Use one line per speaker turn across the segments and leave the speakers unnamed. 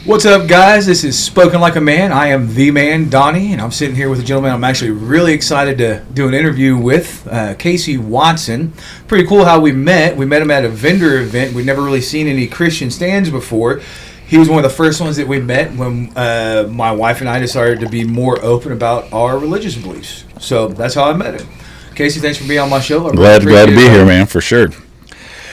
What's up, guys? This is Spoken Like a Man. I am the man, Donnie, and I'm sitting here with a gentleman I'm actually really excited to do an interview with, Casey Watson. Pretty cool how we met. We met him at a vendor event. We'd never really seen any Christian stands before. He was one of the first ones that we met when my wife and I decided to be more open about our religious beliefs. So that's how I met him. Casey, thanks for being on my show.
Glad to be here, man, for sure.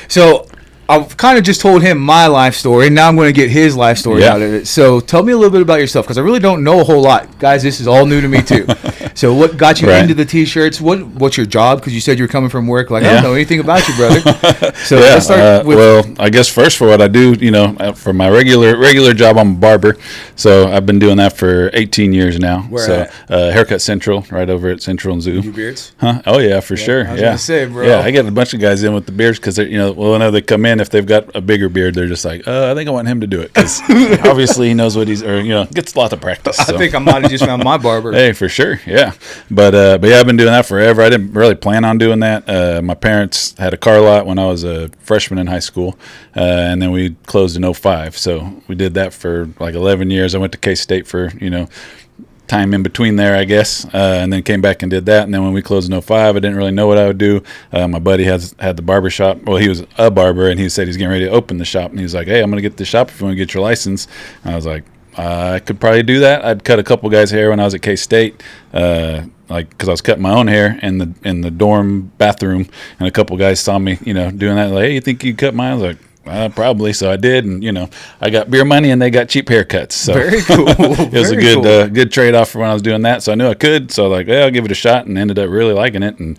So I've kind of just told him my life story, and now I'm going to get his life story out of it. So tell me a little bit about yourself, because I really don't know a whole lot. Guys, this is all new to me, too. So what got you into the T-shirts? What's your job? Because you said you were coming from work. I don't know anything about you, brother. So let's start with...
Well, I guess first for what I do, for my regular job, I'm a barber. So I've been doing that for 18 years now.
Where
at? Haircut Central, right over at Central and Zoo.
You beards?
Huh? Oh, yeah, for sure.
I was going to say, bro.
Yeah, I get a bunch of guys in with the beards because, whenever they come in, if they've got a bigger beard, they're just like, I think I want him to do it because obviously he knows what gets lots of practice.
So. I think I might have just found my barber.
Hey, for sure, yeah. But yeah, I've been doing that forever. I didn't really plan on doing that. My parents had a car lot when I was a freshman in high school, and then we closed in 2005. So we did that for like 11 years. I went to K-State for, time in between there, I guess, and then came back and did that. And then when we closed in 2005, I didn't really know what I would do. My buddy had the barber shop. Well, he was a barber, and he said he's getting ready to open the shop. And he was like, hey, I'm going to get the shop if you want to get your license. And I was like, I could probably do that. I'd cut a couple guys' hair when I was at K-State, because I was cutting my own hair in the dorm bathroom, and a couple guys saw me, doing that. Like, hey, you think you cut mine? I was like, probably. So I did, and I got beer money, and they got cheap haircuts. So
very cool.
It was a good trade off for when I was doing that. So I knew I could. So like, I'll give it a shot, and ended up really liking it. And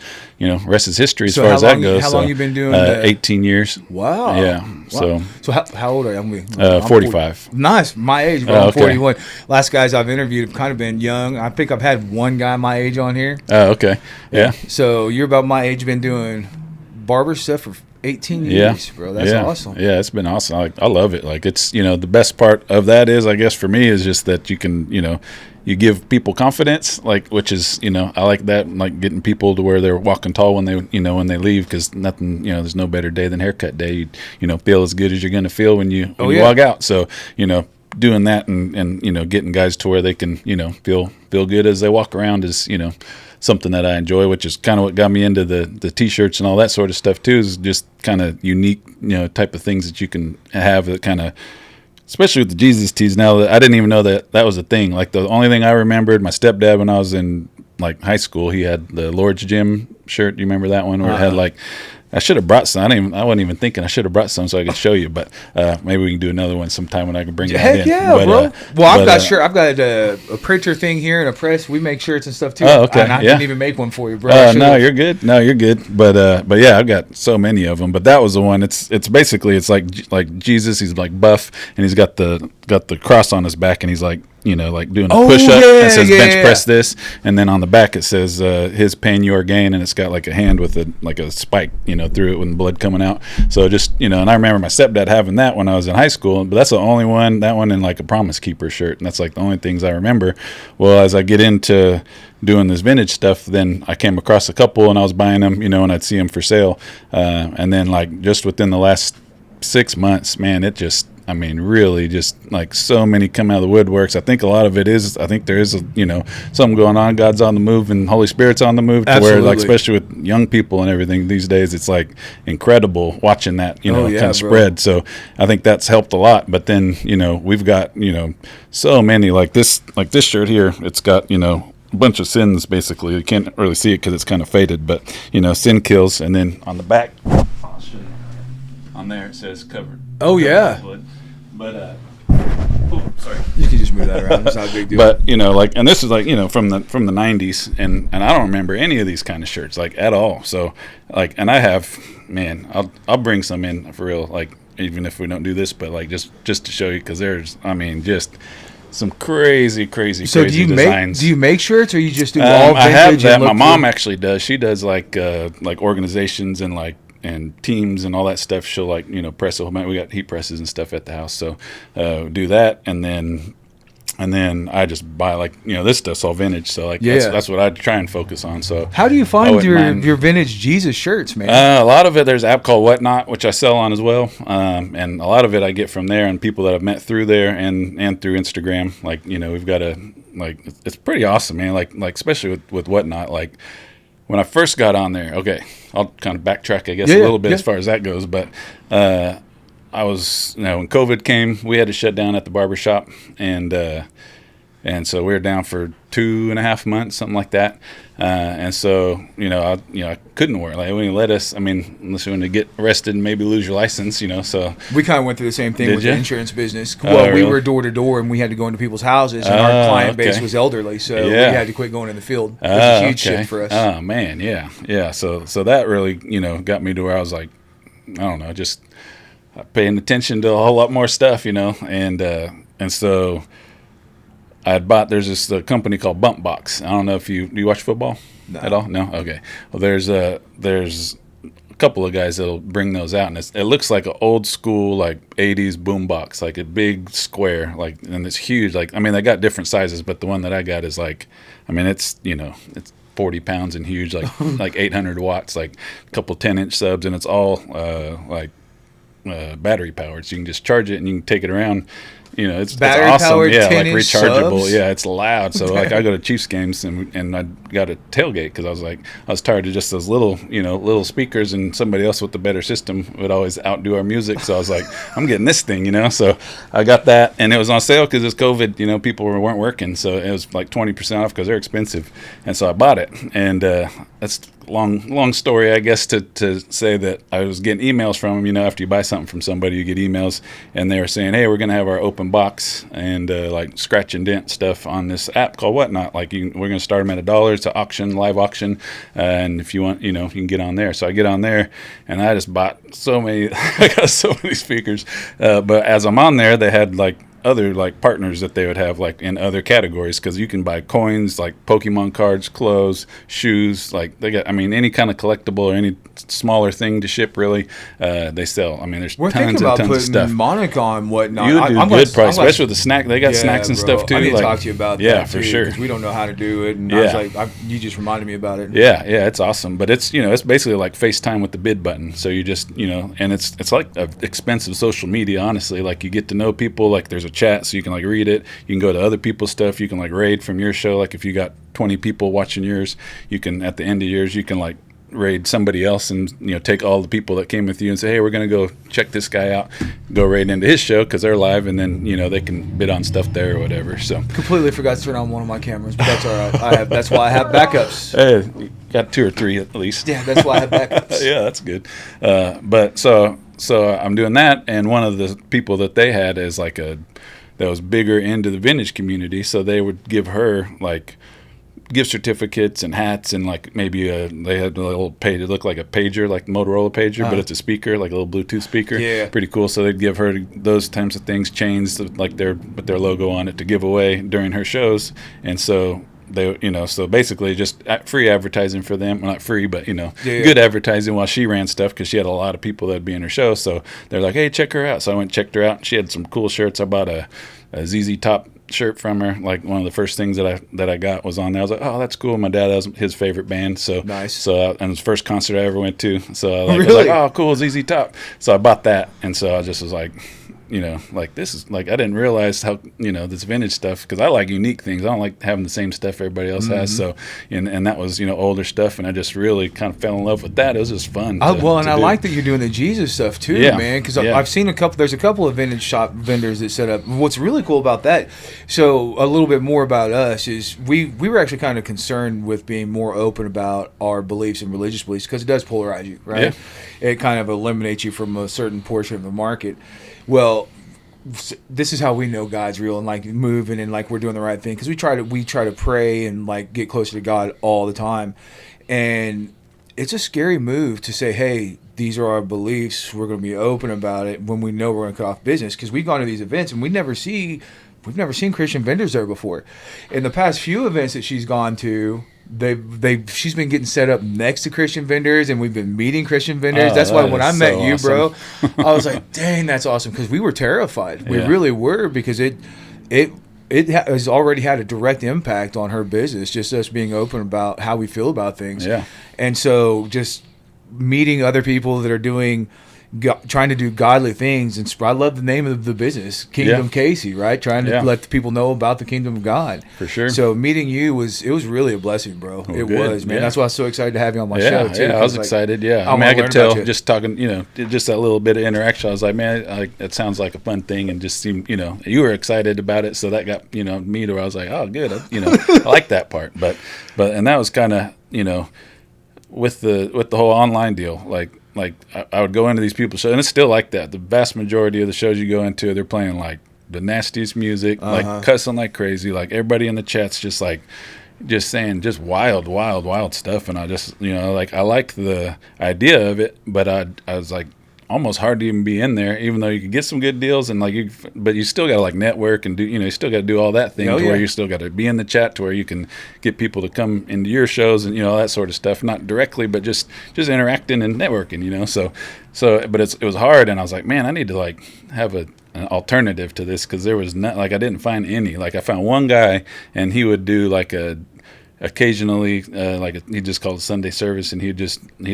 rest is history as far as that goes.
How long you been doing?
18 years.
Wow.
Yeah.
Wow. So how old are you?
I'm 45.
Nice, my age. Bro. I'm 41. Last guys I've interviewed have kind of been young. I think I've had one guy my age on here.
Oh, okay. Yeah.
So you're about my age. Been doing barber stuff for 18 years, bro. That's awesome.
Yeah, it's been awesome. I love it. Like, it's, the best part of that is, I guess for me, is just that you can, you give people confidence, like, which is, I like that, like getting people to where they're walking tall when they, when they leave, because nothing, there's no better day than haircut day. You feel as good as you're going to feel when you walk out. So, doing that and getting guys to where they can, feel good as they walk around is, something that I enjoy, which is kind of what got me into the T-shirts and all that sort of stuff too, is just kind of unique, type of things that you can have that kind of, especially with the Jesus tees. Now, that I didn't even know that was a thing. Like, the only thing I remembered, my stepdad, when I was in like high school, he had the Lord's Gym shirt. Do you remember that one where it had like, I should have brought some. I wasn't even thinking I should have brought some so I could show you. But maybe we can do another one sometime when I can bring that in.
Heck yeah, bro. Well, I've got a printer thing here and a press. We make shirts and stuff too.
Oh, okay.
And I didn't even make one for you, bro.
No, you're good. But yeah, I've got so many of them. But that was the one. It's basically like Jesus. He's like buff, and he's got the cross on his back, and he's like, like doing a push up. It says bench press this, and then on the back it says his pain your gain, and it's got like a hand with a spike, through it with blood coming out. So just and I remember my stepdad having that when I was in high school, but that's the only one. That one and like a Promise Keeper shirt, and that's like the only things I remember. Well, as I get into doing this vintage stuff, then I came across a couple, and I was buying them, and I'd see them for sale, and then like just within the last 6 months, man, it just, really just like so many come out of the woodworks. I think a lot of it is, there is, something going on. God's on the move and Holy Spirit's on the move.
Absolutely.
To where, like, especially with young people and everything these days, it's like incredible watching that, kind of spread. So I think that's helped a lot. But then, we've got, so many like this shirt here. It's got, a bunch of sins, basically. You can't really see it because it's kind of faded, but, sin kills. And then on the back, I'll show you. On there it says covered.
Oh, yeah.
But
sorry. You can just move that around. It's not a big deal.
But and this is like, from the 90s, and I don't remember any of these kind of shirts like at all. So like, and I have, man, I'll bring some in for real, like, even if we don't do this, but like just to show you, because there's, just some crazy designs.
Do you make shirts, or you just do all vintage?
I have that. My mom actually does. She does like organizations and like and teams and all that stuff. She'll like press a whole bunch. We got heat presses and stuff at the house, so do that. And then And then I just buy this stuff's all vintage, so that's what I try and focus on. So
how do you find your vintage Jesus shirts, man?
A lot of it, there's an app called Whatnot, which I sell on as well, and a lot of it I get from there and people that I've met through there and through Instagram. We've got it's pretty awesome, man. Like especially with Whatnot, like when I first got on there. Okay, I'll kind of backtrack, I guess, a little bit as far as that goes, but. I was, when COVID came, we had to shut down at the barbershop, and so we were down for 2.5 months, something like that. And so, I couldn't work. Like, when you let us, unless you want to get arrested and maybe lose your license, so.
We kind of went through the same thing with the insurance business.
Well,
we were door to door, and we had to go into people's houses, and our client base was elderly, so we had to quit going in the field. It was a huge shift for us.
Oh, man, yeah. So that really, got me to where I was like, I don't know, just paying attention to a whole lot more stuff, and so I had bought. There's this company called Bump Box. I don't know if do you watch football at all? No, okay. Well, there's a couple of guys that'll bring those out, and it looks like an old school 80s boom box, like a big square, and it's huge. They got different sizes, but the one that I got is it's it's 40 pounds and huge, like 800 watts, like a couple 10-inch subs, and it's all battery powered, so you can just charge it and you can take it around. It's awesome.
Powered,
Yeah, rechargeable.
Subs?
Yeah, it's loud. So I go to Chiefs games and I got a tailgate because I was tired of just those little speakers, and somebody else with the better system would always outdo our music. So I was like, I'm getting this thing, So I got that, and it was on sale because it's COVID. People weren't working, so it was like 20% off because they're expensive, and so I bought it. And that's long story, I guess, to say that I was getting emails from them. After you buy something from somebody, you get emails, and they were saying, hey, we're going to have our open box and scratch and dent stuff on this app called Whatnot. We're going to start them at $1. It's an auction, live auction, and if you want, you can get on there. So I get on there, and I just bought so many. I got so many speakers, but as I'm on there, they had other partners that they would have in other categories, because you can buy coins, Pokemon cards, clothes, shoes, they got any kind of collectible or any smaller thing to ship, really, they sell. There's
We're
tons
thinking
and
about
tons of
putting
stuff.
Monica on Whatnot.
You would do good price, especially with the snack. They got snacks and stuff too.
I need to talk to you about that.
Yeah, for sure.
Because we don't know how to do it, and I was you just reminded me about it.
Yeah, it's awesome. But it's it's basically like FaceTime with the bid button. So you just and it's like an expensive social media, honestly. You get to know people. There's a chat, so you can read it. You can go to other people's stuff. You can raid from your show. If you got 20 people watching yours, you can, at the end of yours, you can raid somebody else and take all the people that came with you and say, hey, we're going to go check this guy out, go raid into his show because they're live, and then they can bid on stuff there or whatever. So
completely forgot to turn on one of my cameras, but that's all right. That's why I have backups.
Hey, you got 2 or 3 at least.
Yeah, that's why I have backups.
Yeah, that's good. But so I'm doing that, and one of the people that they had is that was bigger into the vintage community, so they would give her gift certificates and hats, and maybe they had a little page. It looked like a pager, like Motorola pager, but it's a speaker, like a little Bluetooth speaker.
Yeah,
pretty cool. So they'd give her those types of things, chains with their logo on it, to give away during her shows. And so they, so basically just free advertising for them. Well, not free, but good advertising while she ran stuff, because she had a lot of people that'd be in her show. So they're like, hey, check her out. So I went and checked her out. She had some cool shirts. I bought a ZZ Top shirt from her. One of the first things that I got was on there. I was like, oh, that's cool. My dad, that was his favorite band. So
nice.
So and it was the first concert I ever went to. So I
really?
was like, oh, cool, ZZ Top. So I bought that, and so I just was like, this is I didn't realize how this vintage stuff, because I like unique things. I don't like having the same stuff everybody else has. So and that was older stuff, and I just really kind of fell in love with that. It was just fun.
I like that you're doing the Jesus stuff too, man. Because I've seen there's a couple of vintage shop vendors that set up. What's really cool about that, so a little bit more about us, is we were actually kind of concerned with being more open about our beliefs and religious beliefs, because it does polarize you, right? Yeah. It kind of eliminates you from a certain portion of the market. Well, this is how we know God's real and moving and we're doing the right thing, because we try to pray and get closer to God all the time. And it's a scary move to say, hey, these are our beliefs, we're going to be open about it, when we know we're going to cut off business, because we've gone to these events and we've never seen Christian vendors there before. In the past few events that she's gone to, she's been getting set up next to Christian vendors, and we've been meeting Christian vendors. That's why when I met you, bro, I was like, dang, that's awesome, because we were terrified. We really were, because it it has already had a direct impact on her business, just us being open about how we feel about things.
Yeah.
And so just meeting other people that are doing, trying to do godly things. And I love the name of the business, Kingdom Casey, right? Trying to let the people know about the kingdom of God.
For sure.
So meeting you was really a blessing, bro.
Well,
it
good.
was, man.
Yeah.
That's why I was so excited to have you on my show, too.
Yeah, I was excited, yeah. I mean, I could tell just talking, just that little bit of interaction. I was like, man, it sounds like a fun thing, and just seemed, you were excited about it, so that got, me to where I was like, oh, good, I like that part. But and that was kind of, with the whole online deal, like I would go into these people's shows, and it's still like that. The vast majority of the shows you go into, they're playing like the nastiest music, like cussing like crazy, like everybody in the chat's just like just saying just wild stuff, and I just I like the idea of it, but I was like almost hard to even be in there, even though you could get some good deals, and but you still got to like network and do, you still got to do all that thing where you still got to be in the chat to where you can get people to come into your shows and all that sort of stuff, not directly, but just interacting and networking, so but it was hard, and I was like, man, I need to like have an alternative to this, because there was not, like, I didn't find any. Like, I found one guy, and he would do like occasionally he just called it Sunday service, and he'd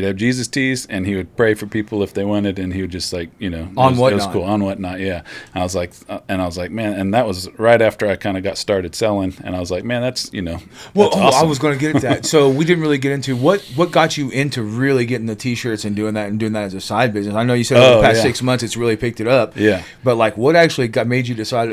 have Jesus teas, and he would pray for people if they wanted, and he would just like it was cool on Whatnot. Yeah, I was like man, and that was right after I kind of got started selling, and I was like, man, that's well,
that's awesome. I was going to get at that. So we didn't really get into what got you into really getting the t-shirts and doing that as a side business. I know you said over the past 6 months it's really picked it up.
Yeah, but
like, what actually made you decide,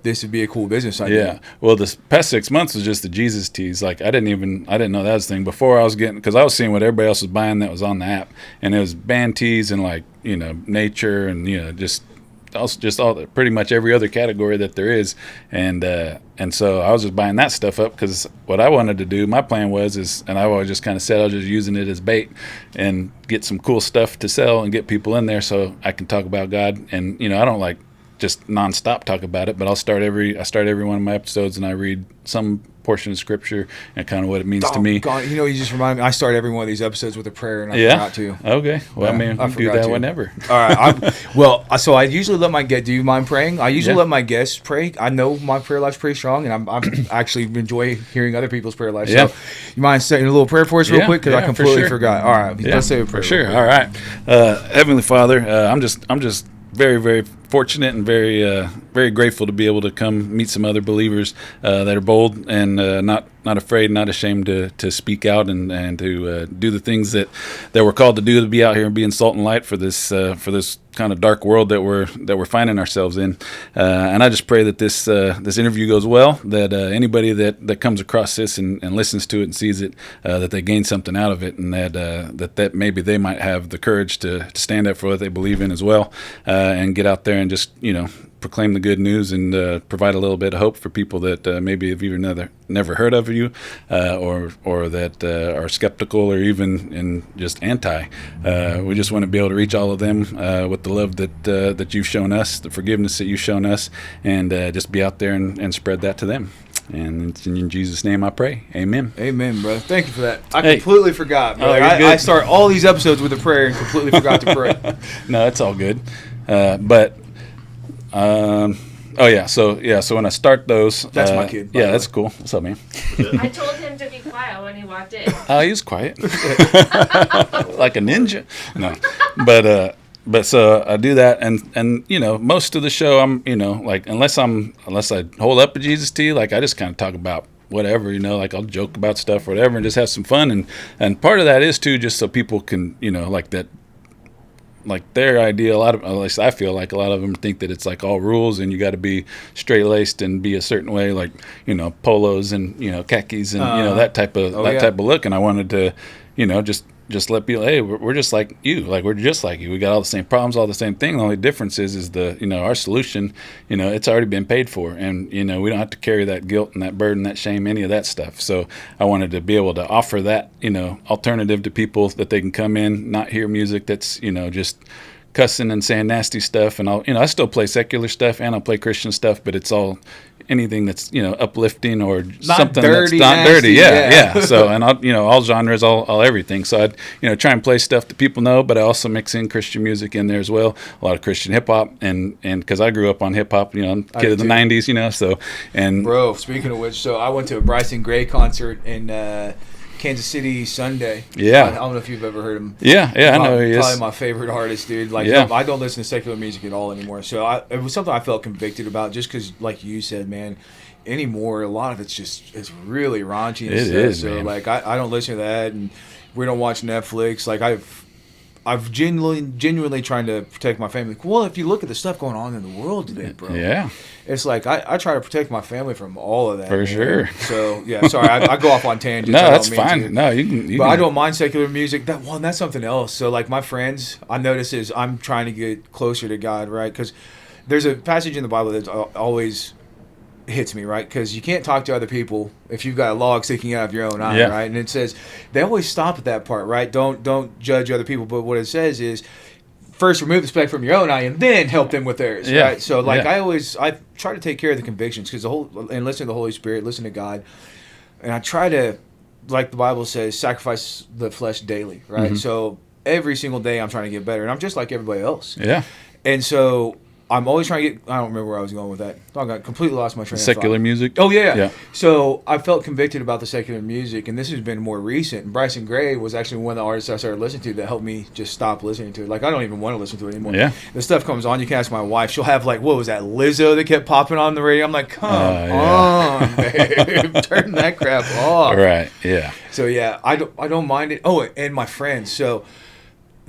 this would be a cool business idea?
Yeah, well, this past 6 months was just the Jesus teas. Like, I didn't know that was the thing before. I was because I was seeing what everybody else was buying that was on the app, and it was band tees and like nature and just all pretty much every other category that there is, and so I was just buying that stuff up, because what I wanted to do, my plan was and I always just kind of said I was just using it as bait and get some cool stuff to sell and get people in there so I can talk about God, and I don't like just nonstop talk about it, but I start every one of my episodes and I read some portion of scripture and kind of what it means to me.
God, you just remind me, I start every one of these episodes with a prayer, and I forgot to.
Okay. Well, I mean, I do that whenever.
All right. So I usually let my guests, do you mind praying? I usually let my guests pray. I know my prayer life's pretty strong, and I'm actually enjoy hearing other people's prayer life. So you mind saying a little prayer for us real quick? Because I completely forgot. All right. Let's say a prayer.
For sure. All right. Heavenly Father, I'm just very, very fortunate and very, very grateful to be able to come meet some other believers that are bold and not afraid, not ashamed to speak out and to do the things that we're called to do, to be out here and being salt and light for this kind of dark world that we're finding ourselves in. And I just pray that this interview goes well, that anybody that comes across this and listens to it and sees it, that they gain something out of it, and that maybe they might have the courage to stand up for what they believe in as well, and get out there and just proclaim the good news and provide a little bit of hope for people that maybe have even never heard of you, or that are skeptical or even just anti. We just want to be able to reach all of them with the love that you've shown us, the forgiveness that you've shown us, and just be out there and spread that to them. And it's in Jesus' name I pray. Amen.
Amen, brother. Thank you for that. I completely forgot, bro.
I
start all these episodes with a prayer and completely forgot to pray.
No, it's all good. So when I start those,
that's my kid.
Yeah, that's cool. What's up, man?
I told him to be quiet when he walked in.
He was quiet, like a ninja. No, but so I do that, and most of the show I'm unless I hold up a Jesus tea, like I just kind of talk about whatever, like I'll joke about stuff or whatever and just have some fun, and part of that is too just so people can like that. Like their idea, at least I feel like a lot of them think that it's like all rules and you got to be straight laced and be a certain way, like polos and khakis and that type of look. And I wanted to just let people, hey, we're just like you, we're just like you. We got all the same problems, all the same thing. The only difference is our solution. It's already been paid for, and we don't have to carry that guilt and that burden, that shame, any of that stuff. So I wanted to be able to offer that alternative to people, that they can come in, not hear music that's just cussing and saying nasty stuff, and I still play secular stuff and I'll play Christian stuff, but it's all anything that's uplifting or
Not
something
dirty,
that's not
nasty,
dirty.
yeah.
Yeah. So and all genres, all everything. So I'd try and play stuff that people know, but I also mix in Christian music in there as well. A lot of Christian hip hop, and because I grew up on hip hop, I'm a kid of the '90s, so and
bro. Speaking of which, so I went to a Bryson Gray concert in Kansas City Sunday.
Yeah.
I don't know if you've ever heard him.
Yeah, I know he is.
Probably my favorite artist, dude. Like,
Yeah.
I don't listen to secular music at all anymore. So it was something I felt convicted about, just because, like you said, man, anymore a lot of it's really raunchy and
It
stuff.
is,
so
man.
like I don't listen to that, and we don't watch Netflix. Like I've genuinely trying to protect my family. Well, if you look at the stuff going on in the world today, bro.
Yeah.
It's like I try to protect my family from all of that.
For
man.
sure.
So yeah, sorry, I go off on tangents.
No,
I don't
that's
mean
fine.
to.
No, you can.
But I don't mind secular music. That's something else. So like my friends, I notice is I'm trying to get closer to God, right? Because there's a passage in the Bible that always hits me, right? Because you can't talk to other people if you've got a log sticking out of your own eye,
Yeah.
right? And it says they always stop at that part, right? Don't judge other people. But what it says is, first remove the speck from your own eye and then help them with theirs,
Yeah.
right? So like
Yeah.
I try to take care of the convictions and listen to the Holy Spirit, listen to God, and I try to, like the Bible says, sacrifice the flesh daily, right?
Mm-hmm.
So every single day I'm trying to get better, and I'm just like everybody else.
Yeah.
And so I'm always trying to get. I don't remember where I was going with that. I got completely lost my train of
Secular
thought.
music.
Oh yeah.
Yeah.
So I felt convicted about the secular music, and this has been more recent. And Bryson Gray was actually one of the artists I started listening to that helped me just stop listening to it. Like I don't even want to listen to it anymore.
Yeah.
The stuff comes on. You can ask my wife. She'll have like, what was that, Lizzo that kept popping on the radio? I'm like, come
yeah.
on, babe, turn that crap off.
Right. Yeah.
So yeah, I don't mind it. Oh, and my friends. So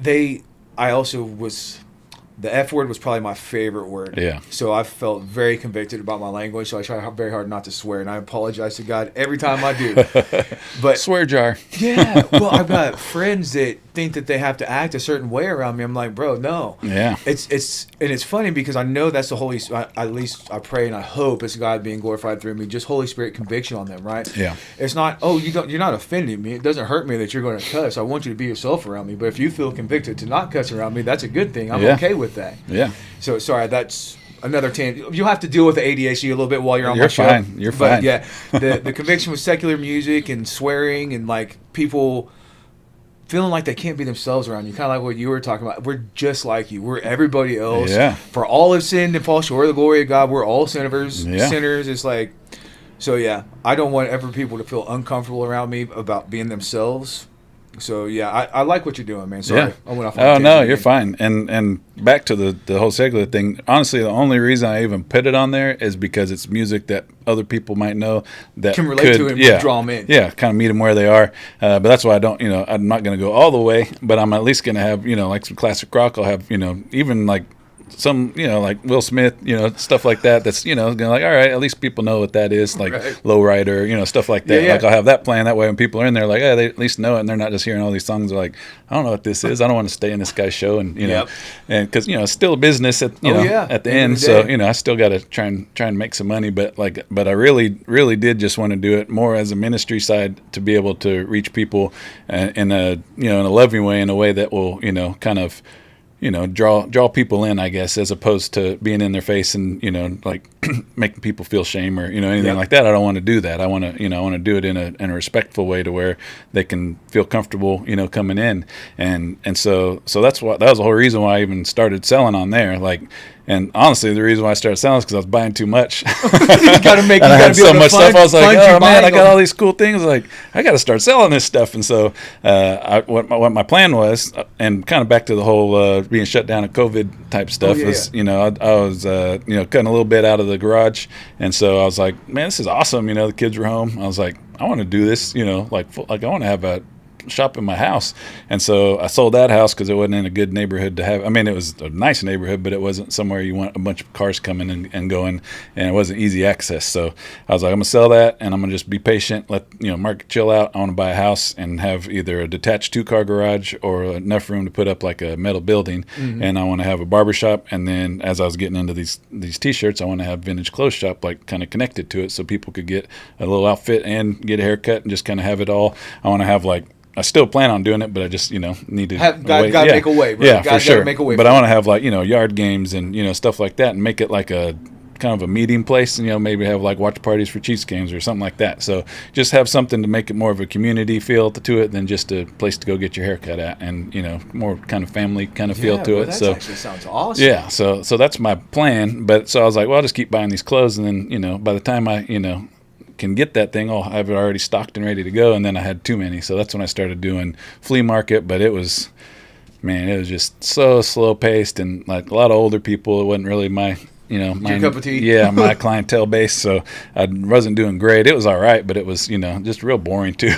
I also was. The F word was probably my favorite word.
Yeah.
So I felt very convicted about my language. So I try very hard not to swear, and I apologize to God every time I do. But
Swear jar.
yeah, well, I've got friends that think that they have to act a certain way around me. I'm like, bro, no.
Yeah.
It's funny because I know that's the Holy. At least I pray and I hope it's God being glorified through me. Just Holy Spirit conviction on them, right?
Yeah.
It's not. Oh, you're not offending me. It doesn't hurt me that you're going to cuss. I want you to be yourself around me. But if you feel convicted to not cuss around me, that's a good thing. I'm
Yeah.
okay with that.
Yeah.
So sorry, that's another tangent. You'll have to deal with the ADHD a little bit while you're on
You're
my show.
fine. You're
But
fine.
yeah, the conviction with secular music and swearing and like people feeling like they can't be themselves around you. Kind of like what you were talking about. We're just like you. We're everybody else.
Yeah.
For all have sinned and fall short of the glory of God. We're all sinners.
Yeah.
Sinners. It's like, so yeah, I don't want ever people to feel uncomfortable around me about being themselves. So yeah, I like what you're doing, man. Sorry,
Yeah.
I went off on a
Oh
tangent
no,
again.
you're fine. And back to the whole secular thing. Honestly, the only reason I even put it on there is because it's music that other people might know that
Can relate to and draw 'em in.
Yeah, kind of meet them where they are. But that's why I don't. I'm not going to go all the way, but I'm at least going to have like some classic rock. I'll have even like some like Will Smith, stuff like that. That's gonna like, all right, at least people know what that is, like
Right.
Lowrider, stuff like that.
Yeah, yeah.
Like I'll have that playing that way when people are in there, like, they at least know it, and they're not just hearing all these songs. They're like, I don't know what this is. I don't want to stay in this guy's show, and
Yep.
and because it's still a business at
yeah.
at the
End
end.
of the
So
day.
I still got to try and make some money, but I really did just want to do it more as a ministry side to be able to reach people in a in a loving way, in a way that will kind of draw people in, I guess, as opposed to being in their face and like making people feel shame or anything
Yep.
like that. I don't want to do that. I want to I want to do it in a respectful way to where they can feel comfortable coming in, and so that was the whole reason why I even started selling on there. Like, and honestly, the reason why I started selling is because I was buying too much.
You gotta make.
And I
You
had
gotta be
so
able to
much stuff. I was like,
fund your
oh man, I
buying
got all
them.
these cool things. Like, I got to start selling this stuff. And so, what my plan was, and kind of back to the whole being shut down at COVID type stuff,
yeah,
was I was cutting a little bit out of the garage, and so I was like, man, this is awesome. The kids were home. I was like, I want to do this. Like I want to have a shop in my house. And so I sold that house because it wasn't in a good neighborhood to have. I mean, it was a nice neighborhood, but it wasn't somewhere you want a bunch of cars coming and going, and it wasn't easy access. So I was like, I'm gonna sell that, and I'm gonna just be patient, let market chill out. I want to buy a house and have either a detached 2-car garage or enough room to put up like a metal building.
Mm-hmm.
And I want to have a barber shop, and then as I was getting into these t-shirts, I want to have vintage clothes shop like kind of connected to it, so people could get a little outfit and get a haircut and just kind of have it all. I want to have I still plan on doing it, but I just need to
Gotta make a way, bro.
Yeah,
Gotta
for sure.
make a way
But
for
I
it.
want to have yard games and stuff like that, and make it like a kind of a meeting place, and maybe have like watch parties for Chiefs games or something like that. So just have something to make it more of a community feel to it than just a place to go get your hair cut at, and more kind of family kind of feel to it.
That
So
actually sounds awesome.
yeah, so that's my plan. But so I was like, well, I'll just keep buying these clothes, and then by the time I can get that thing, I'll have it already stocked and ready to go. And then I had too many, so that's when I started doing flea market. But it was just so slow paced, and like a lot of older people. It wasn't really my
Your cup of tea.
Yeah, my clientele base. So I wasn't doing great. It was all right, but it was just real boring too.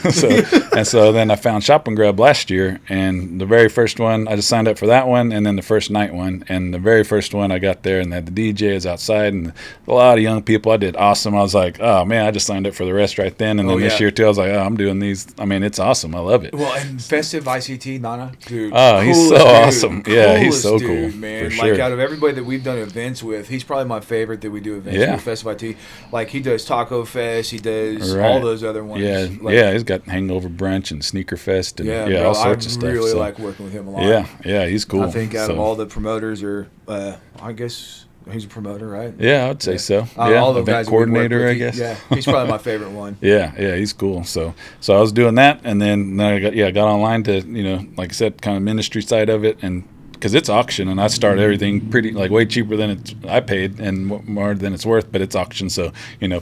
So then I found Shop and Grub last year, and the very first one I just signed up for that one, and then the first night one, and the very first one I got there, and they had the DJ is outside, and a lot of young people. I did awesome. I was like, oh man, I just signed up for the rest right then, and then this year too, I was like, oh, I'm doing these. I mean, it's awesome. I love it.
Well, and Festive ICT Nana, dude.
Oh, he's so awesome. Yeah, he's so cool,
man.
for
Like
sure.
out of everybody that we've done events with, he's probably my favorite that we do events with. Festive IT, like he does Taco Fest, he does all those other ones.
Yeah,
like,
he's got Hangover Brunch and Sneaker Fest, and
bro,
all sorts of stuff.
I really
so.
like working with him a lot.
Yeah, he's cool.
I think out of all the promoters, or I guess he's a promoter, right?
Yeah, I would say so.
All the
event
guys that we work
coordinator,
with,
I guess.
Yeah, he's probably my favorite one.
Yeah, he's cool. So I was doing that, and then I got online to like I said, kind of ministry side of it, and because it's auction, and I started everything pretty like way cheaper than I paid, and more than it's worth, but it's auction, so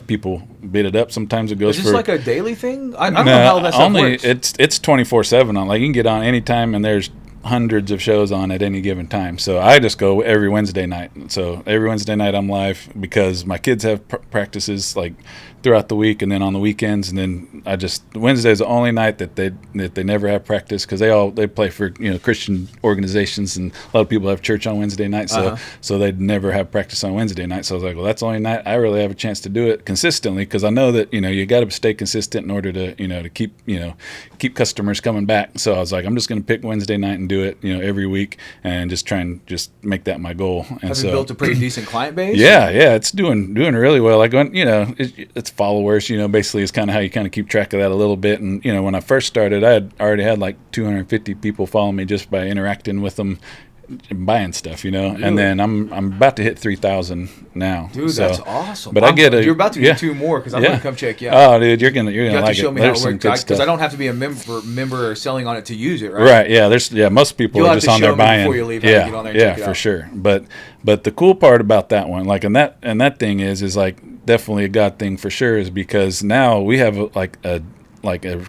people bid it up. Sometimes it goes
Is this
for
like a daily thing? I don't know how that stuff works.
It's 24/7 on. Like you can get on anytime, and there's hundreds of shows on at any given time. So I just go every Wednesday night. So every Wednesday night I'm live because my kids have practices like throughout the week and then on the weekends, and then Wednesday is the only night that they never have practice because they play for Christian organizations, and a lot of people have church on Wednesday night, so they'd never have practice on Wednesday night. So I was like, well, that's the only night I really have a chance to do it consistently, because I know that you got to stay consistent in order to to keep customers coming back. So I was like, I'm just going to pick Wednesday night and do it every week, and just try and just make that my goal. And
have you built a pretty decent client base?
Yeah, it's doing really well. Like when it's followers, basically is kind of how you kind of keep track of that a little bit. And when I first started, I had already had like 250 people follow me just by interacting with them, buying stuff, and then I'm about to hit 3,000 now.
Dude, that's awesome.
But
you're about to get 2 more because I'm gonna come check you out.
Oh, dude, you're gonna
you have
like
to show
it.
me
There's
how it works, because I don't have to be a member or selling on it to use it, right?
Right. Yeah. Most people
You'll
are
have
just
to
on
show
there
me
buying.
before you leave how to get on there and check it
for
out.
sure. But the cool part about that one, like, and that thing is like definitely a God thing for sure, is because now we have a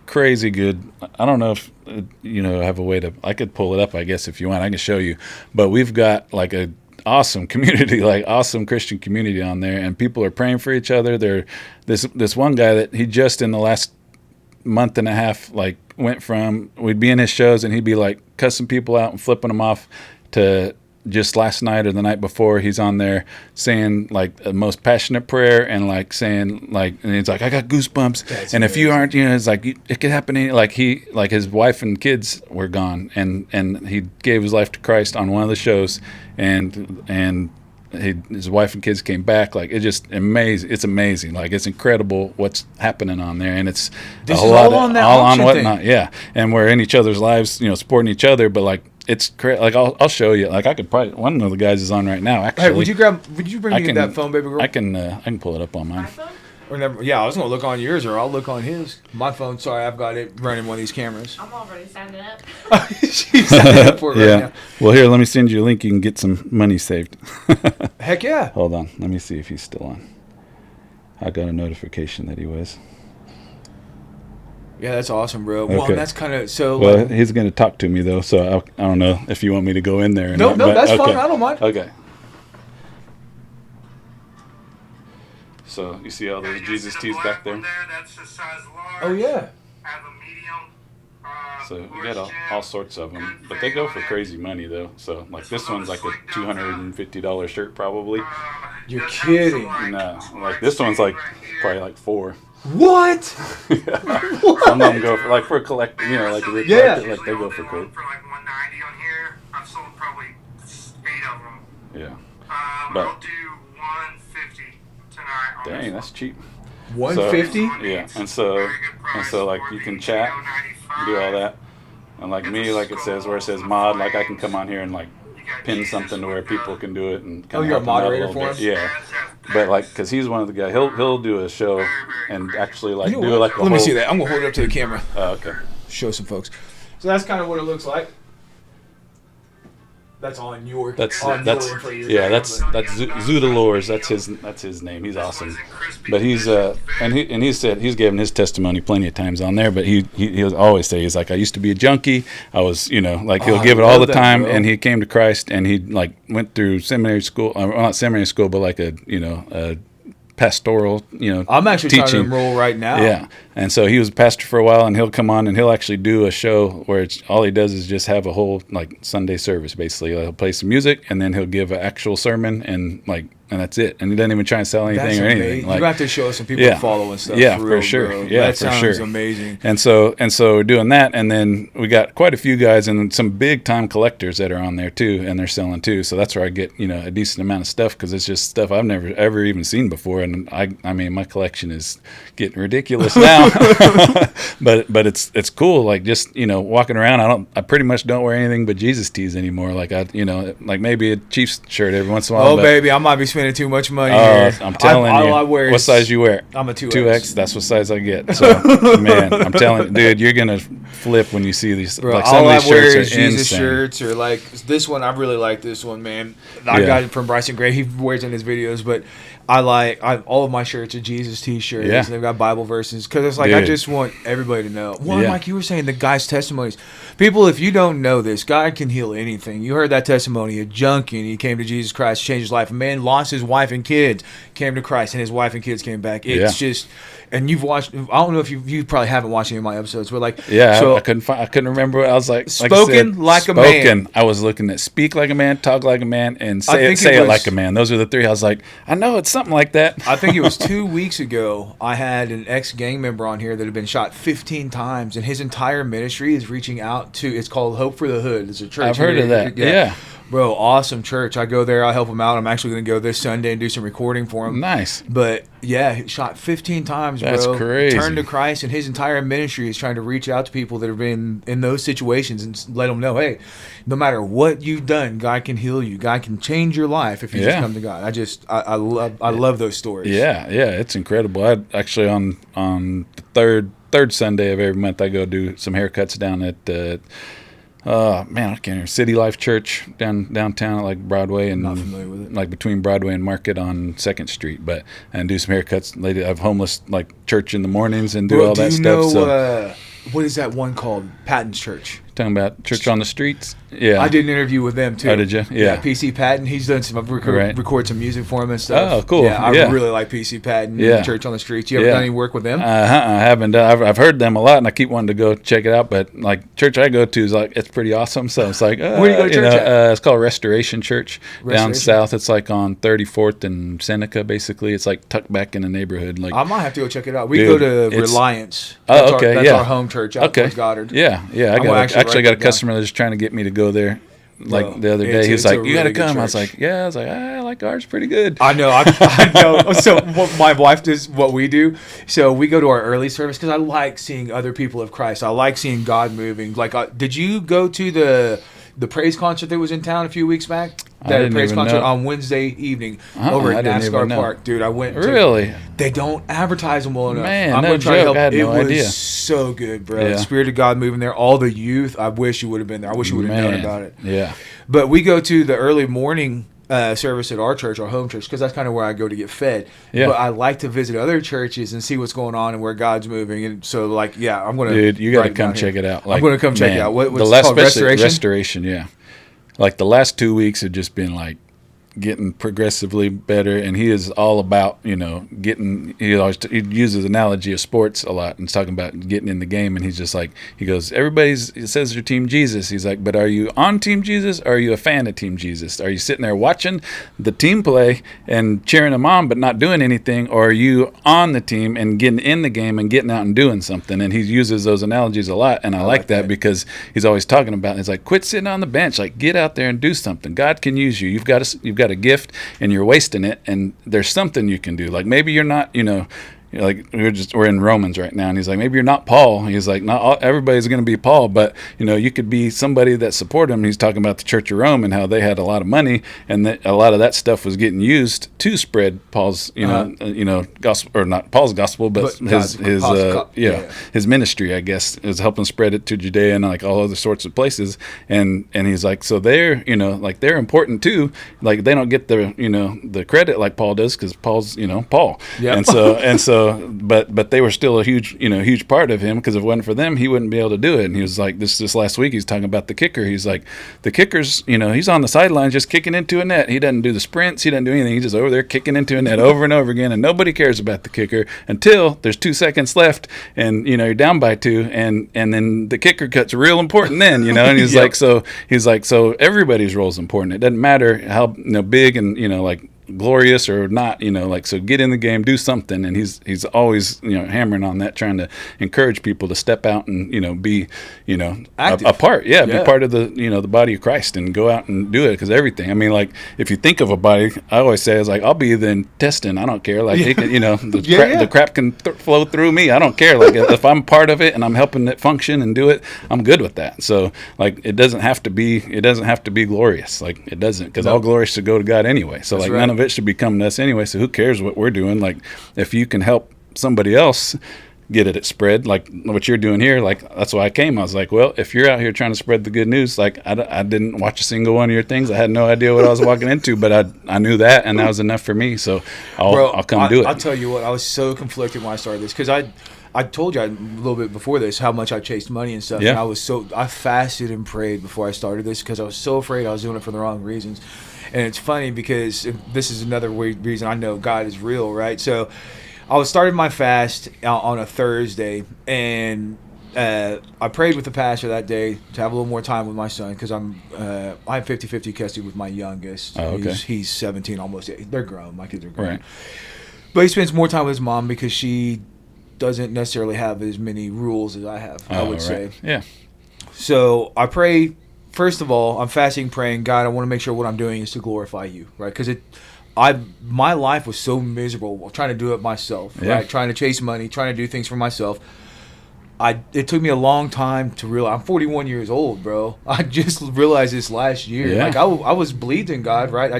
crazy good. I don't know if have a way to. I could pull it up, I guess, if you want. I can show you. But we've got like a awesome community, like awesome Christian community on there, and people are praying for each other. This one guy that he just in the last month and a half like went from, we'd be in his shows and he'd be like cussing people out and flipping them off, to just last night or the night before he's on there saying like the most passionate prayer, and like saying like, and he's like, I got goosebumps.
That's
and
amazing.
If you aren't, it's like it could happen like his wife and kids were gone, and he gave his life to Christ on one of the shows, and his wife and kids came back. Like, it's just amazing. It's amazing. Like, it's incredible what's happening on there, and it's
This
a
is
lot
all on that
all on
auction
whatnot.
thing.
Yeah, and we're in each other's lives, supporting each other. But like, it's like I'll show you. Like, I could probably, one of the guys is on right now. Actually,
Hey, would you bring me that phone, baby girl?
I can pull it up on mine.
iPhone?
Or never, yeah, I was gonna look on yours, or I'll look on his. My phone. Sorry, I've got it running one of these cameras.
I'm already signing up.
She's signing up for it right
Yeah. Well, here, let me send you a link. You can get some money saved.
now. Heck yeah.
Hold on. Let me see if he's still on. I got a notification that he was.
Yeah, that's awesome, bro. Well,
Okay.
that's kind of so.
Well,
like,
he's going to talk to me, though, so I don't know if you want me to go in there or
no,
not.
no,
but
that's
okay.
fine. I don't mind.
Okay. So, you see all those Jesus tees back there?
That's the size large.
Oh yeah.
Have a medium.
So, we got all sorts of them. But they go for crazy money, though. So, like, this one's like a $250 shirt, probably.
You're kidding.
No, like, this one's like probably like $4.
What?
Some of them go for, like, for a collect, like a real
Yeah.
collector, like, they go for crazy.
For like 190 on here. I've sold probably 8 of them.
Yeah.
But I'll do 150 tonight. On
Dang,
this
that's cheap.
150?
Yeah, and so like you can chat, do all that, and like me, like it says where it says mod, like I can come on here and like pin something to where people can do it and
Oh, you're a moderator for him?
Yeah, but like, because he's one of the guys, he'll do a show and actually like
You know
do
what?
like a
Let me
whole-
see that. I'm gonna hold it up to the camera.
Oh, okay.
Show some folks. So that's kind of what it looks like. That's on your.
That's
on your for your
yeah.
camera,
That's
but-
Zoodalores. That's his name. He's awesome. But he's and he said he's given his testimony plenty of times on there. But he'll always say he's like, I used to be a junkie. I was, like he'll
Oh,
give
I
it all
love
the
that,
time.
bro.
And he came to Christ and he like went through seminary school. Well, not seminary school, but like a pastoral,
I'm actually trying to
teaching.
enroll right now.
Yeah, and so he was a pastor for a while, and he'll come on and he'll actually do a show where all he does is just have a whole like Sunday service. Basically, he'll play some music, and then he'll give an actual sermon, and that's it. And he doesn't even try and sell anything
That's
or
amazing.
anything. Like,
You have to show some people
yeah.
to follow and stuff.
Yeah,
for
for
real,
sure.
Bro.
Yeah,
that
for
sounds
sure.
amazing.
And so we're doing that, and then we got quite a few guys and some big time collectors that are on there too, and they're selling too. So that's where I get a decent amount of stuff because it's just stuff I've never ever even seen before, and I mean my collection is getting ridiculous now. but it's cool. Like just walking around, I pretty much don't wear anything but Jesus tees anymore. Like like maybe a Chiefs shirt every once in a while.
Oh, baby, I might be spending too much money
Oh,
here.
I'm telling you.
All I wear
what
is,
size you wear?
I'm a 2X.
2X. That's what size I get. So, man, I'm telling you, dude, you're gonna flip when you see these.
Bro,
like
all
some
I
of these
wear
shirts
is
are
Jesus
insane.
shirts or like this one. I really like this one, man. I
Yeah.
got it from Bryson Gray. He wears it in his videos, but I all of my shirts are Jesus t-shirts.
Yeah.
And they've got Bible verses because it's like I
Dude.
just want everybody to know. Well,
Yeah.
like you were saying, the guy's testimonies. People, if you don't know this, God can heal anything. You heard that testimony. A junkie, and he came to Jesus Christ, changed his life. A man lost his wife and kids, came to Christ, and his wife and kids came back. It's just, and you've watched. I don't know if you probably haven't watched any of my episodes, but like,
Yeah,
so
I couldn't remember. I was like,
Spoken like a man.
I was looking at speak like a man, talk like a man, and
I think
say
it
it
was-
like a man. Those are the three. I was like, I know it's something like that.
I think it was 2 weeks ago. I had an ex-gang member on here that had been shot 15 times, and his entire ministry is reaching out to. It's called Hope for the Hood. It's a church.
I've heard of that. Yeah.
Bro, awesome church. I go there. I help him out. I'm actually going to go this Sunday and do some recording for him.
Nice.
But yeah, he shot 15 times,
That's
bro.
crazy.
Turned to Christ, and his entire ministry is trying to reach out to people that have been in those situations and let them know, hey, no matter what you've done, God can heal you. God can change your life if you just
Yeah.
come to God. I love those stories.
Yeah, it's incredible. I actually on the third Sunday of every month I go do some haircuts down at I can't remember, City Life Church downtown at like Broadway and
Not familiar with it.
like between Broadway and Market on 2nd Street, and do some haircuts. They have homeless like church in the mornings and do
Bro,
all that
you
stuff.
know,
So
what is that one called? Patton's Church.
talking about church on the streets. Yeah,
I did an interview with them too.
Oh, did you? Yeah.
PC Patton. He's done some. I've
Right.
record some music for him and stuff.
Oh, cool.
Yeah, I
Yeah.
really like PC Patton.
Yeah.
Church on the Streets. You ever
Yeah.
done any work with them?
I haven't done. I've heard them a lot, and I keep wanting to go check it out. But like church I go to is like it's pretty awesome. So it's like
Where do you go to church at?
It's called Restoration Church down
Restoration?
south. It's like on 34th and Seneca. Basically, it's like tucked back in the neighborhood. Like
I might have to go check it out. We
Dude,
go to
it's-
Reliance.
Oh,
That's
okay,
That's
yeah.
our home church out towards Goddard.
Yeah. I
gonna
got
actually
actually
write
got a
that down.
customer that's trying to get me to go there. Like
Bro,
the other
it's-
day, he was
it's a
like, "You got to
really good
come." I was
church.
like, "Yeah." I was like, "I like ours pretty good."
I know. I know. So what my wife does, what we do. So we go to our early service because I like seeing other people of Christ. I like seeing God moving. Like, did you go to the praise concert that was in town a few weeks back?
I
That
didn't
praise
even
concert
know.
on Wednesday evening
Uh-uh,
over
I
at
didn't even
NASCAR
know.
Park, dude. I went.
Really?
They don't advertise them well enough.
Man,
I'm
no
gonna try to
joke.
help.
I had
It
no
was
idea.
so good, bro.
Yeah.
The Spirit of God moving there. All the youth. I wish you would have been there. I wish you would have known about it.
Yeah.
But we go to the early morning service at our church, our home church, because that's kind of where I go to get fed.
Yeah.
But I like to visit other churches and see what's going on and where God's moving. And so, like, yeah, I'm going to.
Dude, you got to come check it out. Like,
I'm going to come check it out. What's
the
it
last
called?
especially
Restoration?
yeah. Like the last 2 weeks have just been like getting progressively better, and he is all about getting. He uses analogy of sports a lot, and he's talking about getting in the game. And he's just like, he goes, it says your Team Jesus. He's like, but are you on Team Jesus, or are you a fan of Team Jesus? Are you sitting there watching the team play and cheering them on, but not doing anything, or are you on the team and getting in the game and getting out and doing something? And he uses those analogies a lot, and I like that because he's always talking about. It's like, quit sitting on the bench, like get out there and do something. God can use you. You've got a gift and you're wasting it, and there's something you can do. Like maybe you're not like we're in Romans right now, and he's like, maybe you're not Paul. He's like, everybody's going to be Paul, but you could be somebody that supported him. He's talking about the Church of Rome and how they had a lot of money, and that a lot of that stuff was getting used to spread Paul's gospel, or not Paul's gospel, but his ministry, I guess, is helping spread it to Judea and like all other sorts of places. And he's like, so they're they're important too. Like they don't get the credit like Paul does, because Paul's Paul. Yep. and so but they were still a huge part of him, because if it wasn't for them, he wouldn't be able to do it. And he was like, this last week he's talking about the kicker. He's like, the kicker's he's on the sidelines just kicking into a net. He doesn't do the sprints, he doesn't do anything. He's just over there kicking into a net over and over again, and nobody cares about the kicker until there's 2 seconds left, and you're down by 2, and then the kicker cut's real important then, and he's yep. So everybody's role is important. It doesn't matter how big and like glorious or not, so get in the game, do something. And he's always hammering on that, trying to encourage people to step out and be a part, be part of the the body of Christ, and go out and do it. Because everything, I mean, like if you think of a body, I always say it's like, I'll be the intestine, I don't care, like it can, the crap can flow through me, I don't care, like if I'm part of it and I'm helping it function and do it, I'm good with that. So like it doesn't have to be glorious, like it doesn't, because all glory should go to God anyway. So that's like right. None of it should be coming to us anyway, so who cares what we're doing? Like if you can help somebody else get it spread, like what you're doing here, like that's why I came. I was like, well, if you're out here trying to spread the good news, like I didn't watch a single one of your things, I had no idea what I was walking into, but I knew that, and that was enough for me. So I'll come do it.
I'll tell you what, I was so conflicted when I started this, because I told you a little bit before this how much I chased money and stuff. Yeah. And I fasted and prayed before I started this, because I was so afraid I was doing it for the wrong reasons. And it's funny, because this is another reason I know God is real, right? So I was starting my fast on a Thursday, and I prayed with the pastor that day to have a little more time with my son, because I'm 50-50 custody with my youngest.
Oh, okay.
He's 17, almost 8. They're grown. My kids are grown.
Right.
But he spends more time with his mom, because she doesn't necessarily have as many rules as I have, I would say.
Yeah.
So I pray. First of all, I'm fasting, praying, God, I want to make sure what I'm doing is to glorify you, right? Because my life was so miserable trying to do it myself, right? Trying to chase money, trying to do things for myself. It took me a long time to realize. I'm 41 years old, bro. I just realized this last year.
Yeah.
Like I was bleeding God, right?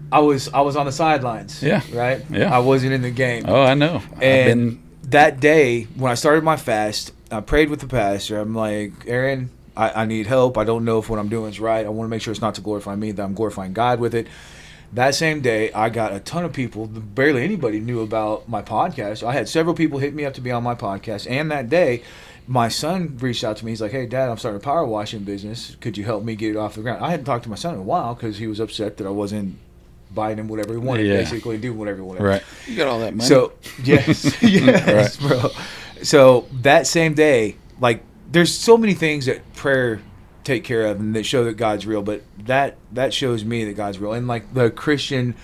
I was on the sidelines, right?
Yeah.
I wasn't in the game.
Oh, I know.
And that day when I started my fast, I prayed with the pastor. I'm like, Aaron, I need help. I don't know if what I'm doing is right. I want to make sure it's not to glorify me, that I'm glorifying God with it. That same day, I got a ton of people. Barely anybody knew about my podcast. I had several people hit me up to be on my podcast. And that day, my son reached out to me. He's like, hey, Dad, I'm starting a power washing business. Could you help me get it off the ground? I hadn't talked to my son in a while, because he was upset that I wasn't buying him whatever he wanted, basically, do whatever he wanted.
Right. You got all that money.
So, yes, right. Bro. So that same day, like, there's so many things that prayer take care of and that show that God's real, but that shows me that God's real. And like the Christian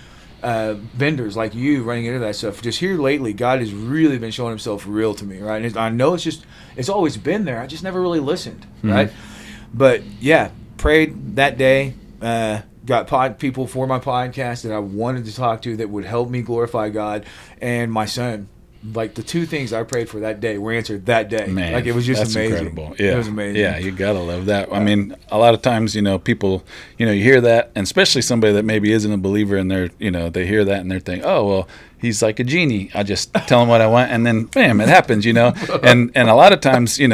vendors like you running into that stuff, just here lately, God has really been showing himself real to me, right? And I know it's always been there. I just never really listened, right? But yeah, prayed that day, got people for my podcast that I wanted to talk to that would help me glorify God, and my son. Like the two things I prayed for that day were answered that day.
Man,
like it was just
that's
amazing.
Incredible. Yeah,
it was amazing.
Yeah, you gotta love that. I mean, a lot of times, people, you hear that, and especially somebody that maybe isn't a believer, and they're, they hear that and they're thinking, oh well, he's like a genie. I just tell him what I want, and then bam, it happens. And a lot of times, you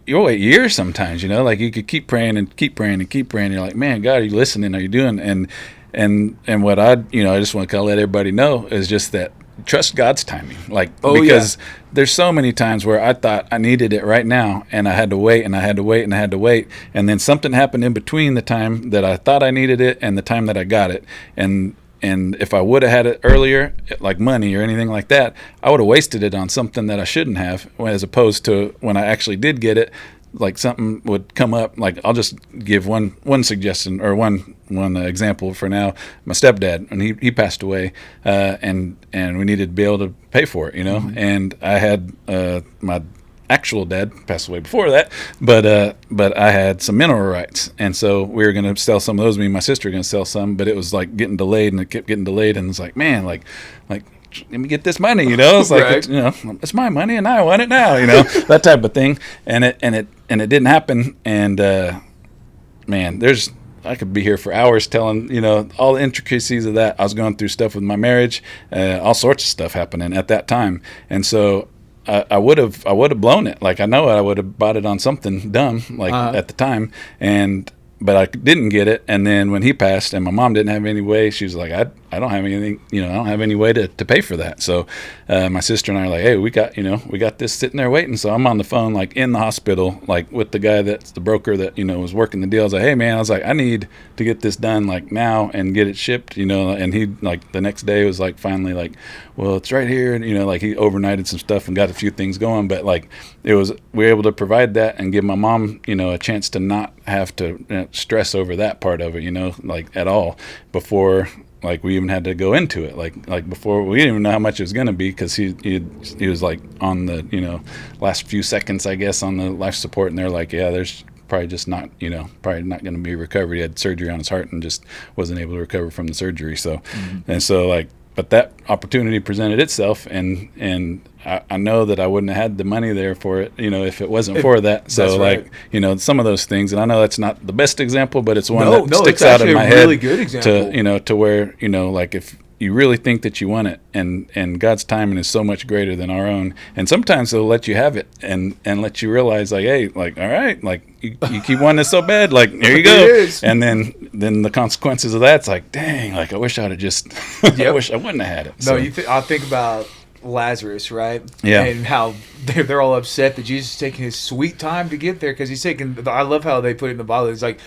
wait years sometimes. Like you could keep praying and keep praying and keep praying. You're like, man, God, are you listening? Are you doing? And what I just want to kind of let everybody know is just that. Trust God's timing, because there's so many times where I thought I needed it right now, and I had to wait, and I had to wait, and I had to wait, and then something happened in between the time that I thought I needed it and the time that I got it, and if I would have had it earlier, like money or anything like that, I would have wasted it on something that I shouldn't have, as opposed to when I actually did get it, like something would come up. Like I'll just give one suggestion or one example for now. My stepdad, when he passed away, and we needed to be able to pay for it, and I had my actual dad passed away before that, but I had some mineral rights, and so we were going to sell some of those. Me and my sister were going to sell some, but it was like getting delayed, and it kept getting delayed, and it's like, man, like let me get this money, you know. It's like,
Right.
it's, you know, it's my money and I want it now, you know, that type of thing. And it didn't happen. And man, I could be here for hours telling, you know, all the intricacies of that. I was going through stuff with my marriage, all sorts of stuff happening at that time. And so I would have blown it. Like, I know I would have bought it on something dumb, like at the time. But I didn't get it. And then when he passed and my mom didn't have any way, she was like, I don't have anything, you know, I don't have any way to pay for that. So my sister and I are like, hey, we got this sitting there waiting. So I'm on the phone, like in the hospital, like with the guy that's the broker that, you know, was working the deal. I was like, hey man, I need to get this done like now and get it shipped, you know. And he, like, the next day was like, finally, like, well, it's right here. And, you know, like, he overnighted some stuff and got a few things going. But like, we were able to provide that and give my mom, you know, a chance to not have to, you know, stress over that part of it, you know, like, at all, before like we even had to go into it, like before we didn't even know how much it was going to be, because he was like on the, you know, last few seconds, I guess, on the life support, and they're like, yeah, there's probably just not, you know, probably not going to be recovery. He had surgery on his heart and just wasn't able to recover from the surgery. So and so, like, but that opportunity presented itself, and I know that I wouldn't have had the money there for it, you know, if it wasn't for that. So, like, right. You know, some of those things, and I know that's not the best example, but it's one that sticks out in my head.
Really good example.
To, you know, to where, you know, like, if you really think that you want it, and God's timing is so much greater than our own, and sometimes He'll let you have it and let you realize, like, hey, like, all right, like, you keep wanting this so bad, like, here you go. And then the consequences of that's like, dang, like, I wish I'd have just I wish I wouldn't have had it.
No,
so.
I think about Lazarus, right?
Yeah.
And how they're all upset that Jesus is taking his sweet time to get there, because he's taking. I love how they put it in the Bible. It's like,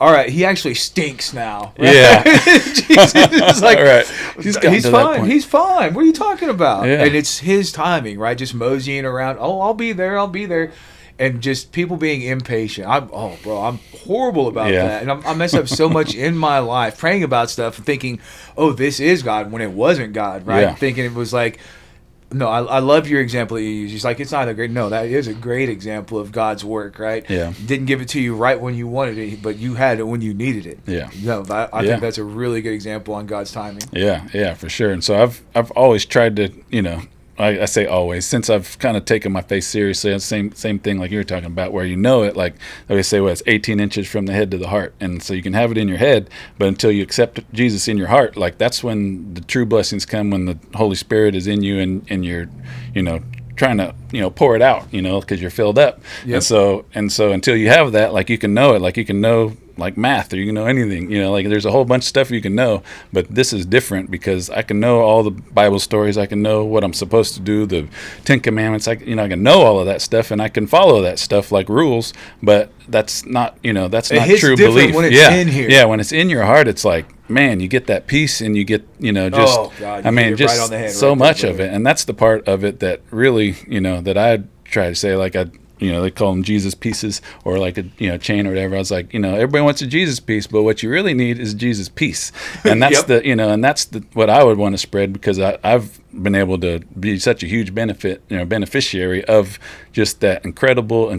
all right, he actually stinks now. Right?
Yeah.
Jesus is like,
all right.
He's fine. He's fine. What are you talking about?
Yeah.
And it's his timing, right? Just moseying around. Oh, I'll be there. And just people being impatient. I'm horrible about that. And I mess up so much in my life praying about stuff and thinking, oh, this is God, when it wasn't God, right?
Yeah.
Thinking it was like, no, I love your example that you use. He's like, it's not a great, no, that is a great example of God's work, right?
Yeah.
Didn't give it to you right when you wanted it, but you had it when you needed it.
Yeah.
No, I think that's a really good example on God's timing.
Yeah, for sure. And so I've always tried to, you know, I say always, since I've kind of taken my faith seriously. Same thing like you were talking about, where you know it, like they say, well, it's 18 inches from the head to the heart. And so you can have it in your head, but until you accept Jesus in your heart, like, that's when the true blessings come, when the Holy Spirit is in you and you're, you know, trying to, you know, pour it out, you know, because you're filled up. Yep. And so until you have that, like, you can know it, like, you can know, like, math, or you can know anything, you know, like, there's a whole bunch of stuff you can know, but this is different because I can know all the Bible stories. I can know what I'm supposed to do, the 10 Commandments. I can know all of that stuff, and I can follow that stuff like rules, but that's not, you know, that's not true belief.
When it's in here.
Yeah, when it's in your heart, it's like, man, you get that peace, and you get, you know, just,
God,
I mean, just
right on the head,
so
right
much
there,
of it. And that's the part of it that really, you know, that I try to say, like, you know, they call them Jesus pieces, or like a, you know, chain or whatever. I was like, you know, everybody wants a Jesus piece, but what you really need is Jesus peace. And that's the, you know, and that's what I would want to spread, because I've been able to be such a huge beneficiary of just that incredible,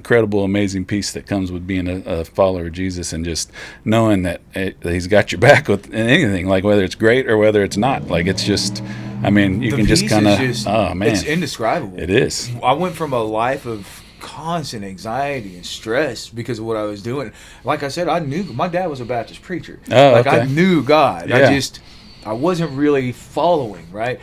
amazing peace that comes with being a follower of Jesus, and just knowing that He's got your back with anything, like, whether it's great or whether it's not. Like, it's just, I mean, you can just kind of, oh man,
it's indescribable.
It is.
I went from a life of constant anxiety and stress because of what I was doing. Like I said, I knew my dad was a Baptist preacher. I knew God.
Yeah.
I wasn't really following, right?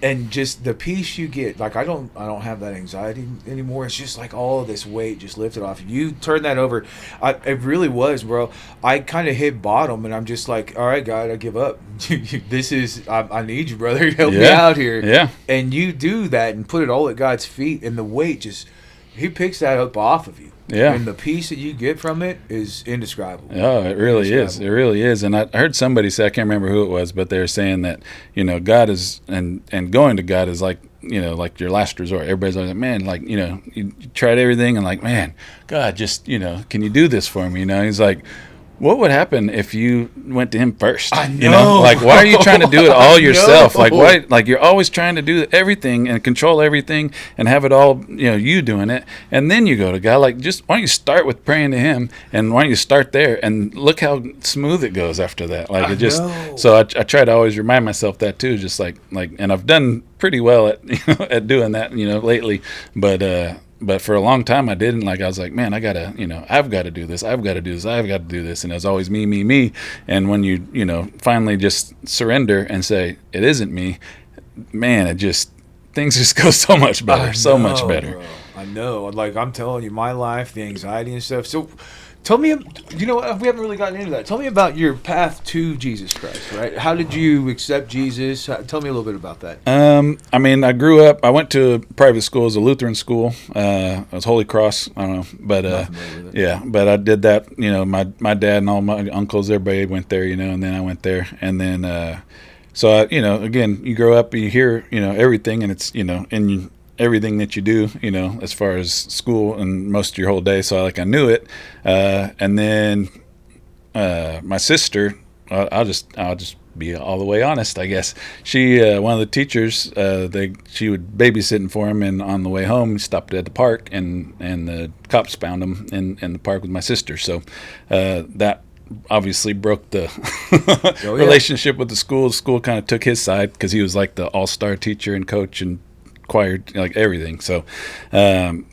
And just the peace you get, like, I don't have that anxiety anymore. It's just like all of this weight just lifted off. You turn that over. It really was, bro. I kind of hit bottom, and I'm just like, all right, God, I give up. This is, I need you, brother. Help me out here.
Yeah.
And you do that and put it all at God's feet, and the weight just, He picks that up off of you.
Yeah.
And the peace that you get from it is indescribable.
Oh, it really is. It really is. And I heard somebody say, I can't remember who it was, but they were saying that, you know, God is, and going to God is like, you know, like your last resort. Everybody's like, man, like, you know, you tried everything, and like, man, God, just, you know, can you do this for me? You know, He's like, what would happen if you went to him first?
I
You
know.
like, why are you trying to do it all yourself?
know.
Like, why? Like, you're always trying to do everything and control everything and have it all, you doing it, and then you go to God. Like, just why don't you start with praying to Him, and why don't you start there, and look how smooth it goes after that. Like,
I
it just.
know.
So I try to always remind myself that too. Just like, and I've done pretty well at at doing that, lately, but for a long time I didn't. Like, I was like, man, I gotta, I've got to do this. I've got to do this. I've got to do this. And it was always me, me, me. And when you, finally just surrender and say, it isn't me, man, things just go so much better, so much better.
Bro. I know. Like, I'm telling you, my life, the anxiety and stuff. So tell me, we haven't really gotten into that. Tell me about your path to Jesus Christ, right? How did you accept Jesus? Tell me a little bit about that.
I mean, I grew up, I went to a private school, it was a Lutheran school. It was Holy Cross, I don't know. But, yeah, but I did that, my dad and all my uncles, everybody went there, and then I went there. And then, so, again, you grow up, you hear, everything, and it's, in everything that you do, as far as school and most of your whole day. So I knew it. And then my sister, I'll just be all the way honest, I guess. She, one of the teachers, she would babysitting for him, and on the way home, he stopped at the park, and the cops found him in the park with my sister. So that obviously broke the relationship with the school. The school kind of took his side because he was like the all-star teacher and coach and choir, like everything. So like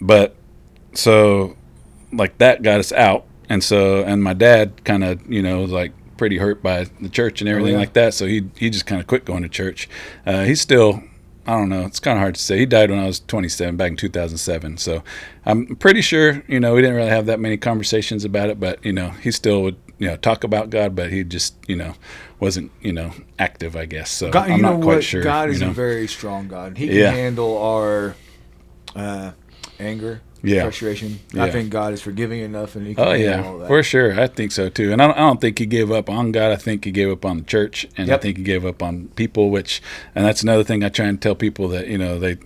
that got us out. And my dad kind of, was like pretty hurt by the church and everything like that. So he just kind of quit going to church. He's still, I don't know, it's kind of hard to say. He died when I was 27, back in 2007. So I'm pretty sure, we didn't really have that many conversations about it, but, he still would, talk about God, but he just, wasn't, active, I guess. So
God,
I'm not quite sure.
God is a very strong God. He can handle our anger, frustration.
Yeah.
I think God is forgiving enough, and He can handle all that.
For sure. I think so too. And I don't think He gave up on God. I think He gave up on the church, and I think He gave up on people. And that's another thing I try and tell people that they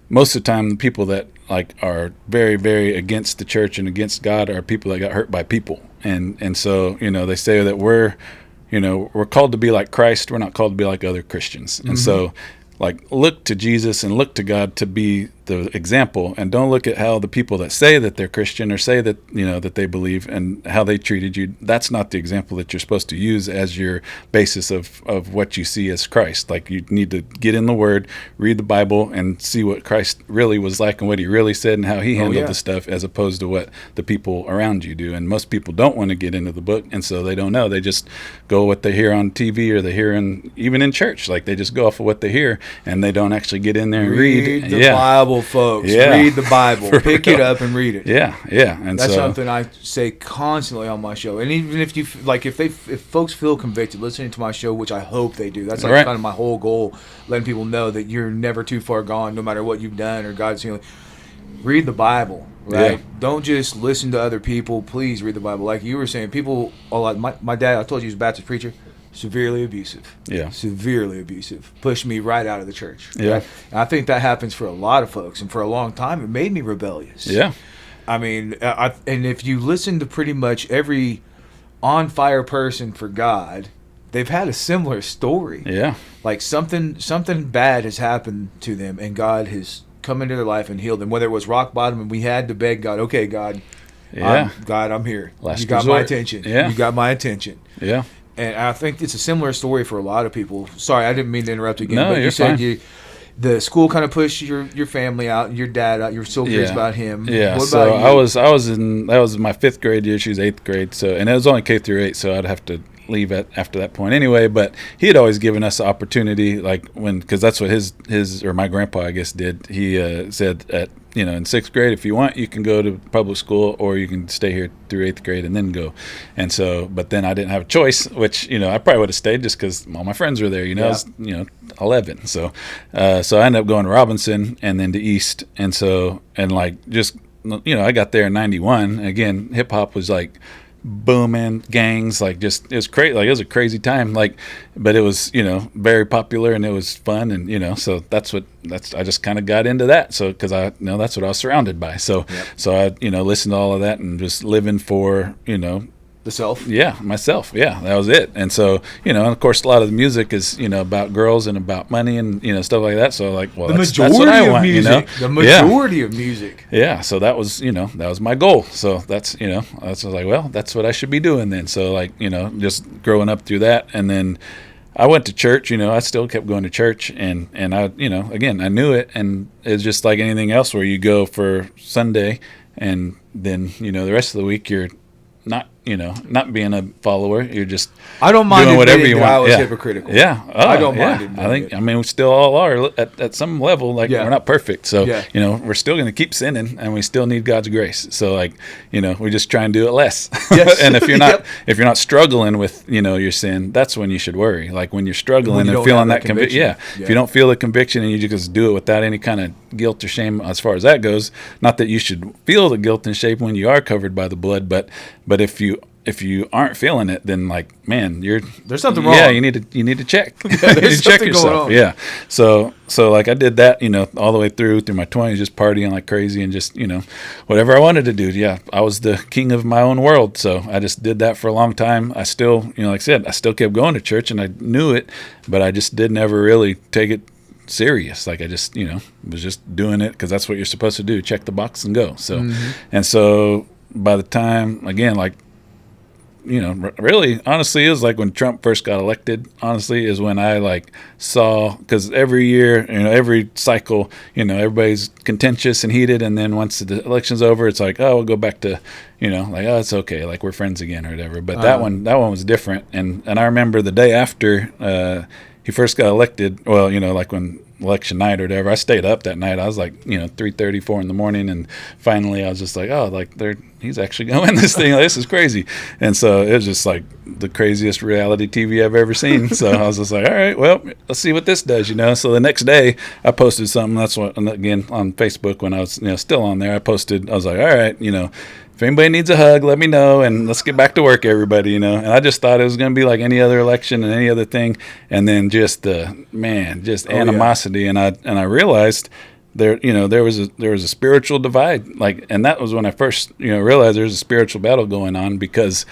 most of the time the people that like are very, very against the church and against God are people that got hurt by people, and so they say that we're called to be like Christ. We're not called to be like other Christians, and so. Like, look to Jesus and look to God to be the example, and don't look at how the people that say that they're Christian or say that that they believe and how they treated you. That's not the example that you're supposed to use as your basis of what you see as Christ. Like, you need to get in the Word, read the Bible, and see what Christ really was like and what He really said and how He handled the stuff, as opposed to what the people around you do. And most people don't want to get into the book, and so they don't know. They just go what they hear on TV or they hear even in church. Like, they just go off of what they hear, and they don't actually get in there and read
the Bible, folks. Read the Bible. Pick it up and read it.
Yeah. And
that's something I say constantly on my show. And even if you if folks feel convicted listening to my show, which I hope they do, that's kind of my whole goal, letting people know that you're never too far gone, no matter what you've done or God's healing. Read the Bible, right? Yeah. Don't just listen to other people. Please read the Bible. Like you were saying, people are like my dad. I told you he was a Baptist preacher. Severely abusive. Yeah. Severely abusive. Pushed me right out of the church. Yeah. Right? And I think that happens for a lot of folks. And for a long time, it made me rebellious. Yeah. I mean, and if you listen to pretty much every on-fire person for God, they've had a similar story. Yeah. Like something bad has happened to them, and God has come into their life and healed them. Whether it was rock bottom and we had to beg God, okay, God, I'm here. You got my attention. Yeah. You got my attention. Yeah. And I think it's a similar story for a lot of people. Sorry, I didn't mean to interrupt again.
No,
but
you said
fine. The school kind of pushed your family out, your dad out. You were so curious about him.
Yeah.
What
so
about you?
that was my 5th grade year. She was 8th grade. And it was only K through 8, so I'd have to leave after that point anyway. But he had always given us the opportunity, like because that's what his or my grandpa, I guess, did. He said at in 6th grade, if you want, you can go to public school, or you can stay here through 8th grade and then go. And so, but then I didn't have a choice, which I probably would have stayed just because all my friends were there. I was 11, so I ended up going to Robinson and then to East, and just I got there in '91. Again, hip hop was like booming, gangs, like just it was crazy. Like it was a crazy time. Like, but it was very popular and it was fun, and so I just kind of got into that. So because I that's what I was surrounded by. So I listened to all of that and just living for
The self.
Yeah, myself. Yeah, that was it. And so, and of course, a lot of the music is, about girls and about money and, stuff like that. So, like, well, that's what I want,
The majority of music.
Yeah, so that was, that was my goal. So that's, I was like, well, that's what I should be doing then. So, like, just growing up through that. And then I went to church, I still kept going to church. And I, again, I knew it. And it's just like anything else where you go for Sunday and then, the rest of the week you're not being a follower. You're just
I don't mind
doing whatever you want.
I was hypocritical.
Yeah,
I don't mind it.
I mean, we still all are at some level. Like we're not perfect, so we're still going to keep sinning, and we still need God's grace. So like we just try and do it less.
Yes.
And if you're not if you're not struggling with your sin, that's when you should worry. Like when you're struggling and feeling that conviction. If you don't feel the conviction and you just do it without any kind of guilt or shame as far as that goes. Not that you should feel the guilt and shame when you are covered by the blood, but if you aren't feeling it, then like, man,
there's something wrong.
Yeah, you need to check. You need to check yourself.
Going on.
Yeah. So like I did that, all the way through my 20s, just partying like crazy and just, whatever I wanted to do. Yeah. I was the king of my own world. So I just did that for a long time. I still, like I said, I still kept going to church and I knew it, but I just didn't ever really take it serious. Like I just, was just doing it because that's what you're supposed to do. Check the box and go. So, and so by the time, again, like, really, honestly, it was like when Trump first got elected, honestly, is when I like saw, because every year, every cycle, everybody's contentious and heated. And then once the election's over, it's like, oh, we'll go back to, like, oh, it's okay. Like we're friends again or whatever. But that one was different. And I remember the day after he first got elected, well, like when election night or whatever, I stayed up that night. I was like, 3:30, 4 in the morning. And finally I was just like, oh, like he's actually going to win this thing. Like, this is crazy. And so it was just like the craziest reality TV I've ever seen. So I was just like, all right, well, let's see what this does, So the next day I posted something. That's what, and again, on Facebook when I was, still on there, I was like, all right, if anybody needs a hug, let me know, and let's get back to work, everybody, And I just thought it was going to be like any other election and any other thing, and then just animosity, and I realized there was a spiritual divide, like, and that was when I first realized there's a spiritual battle going on because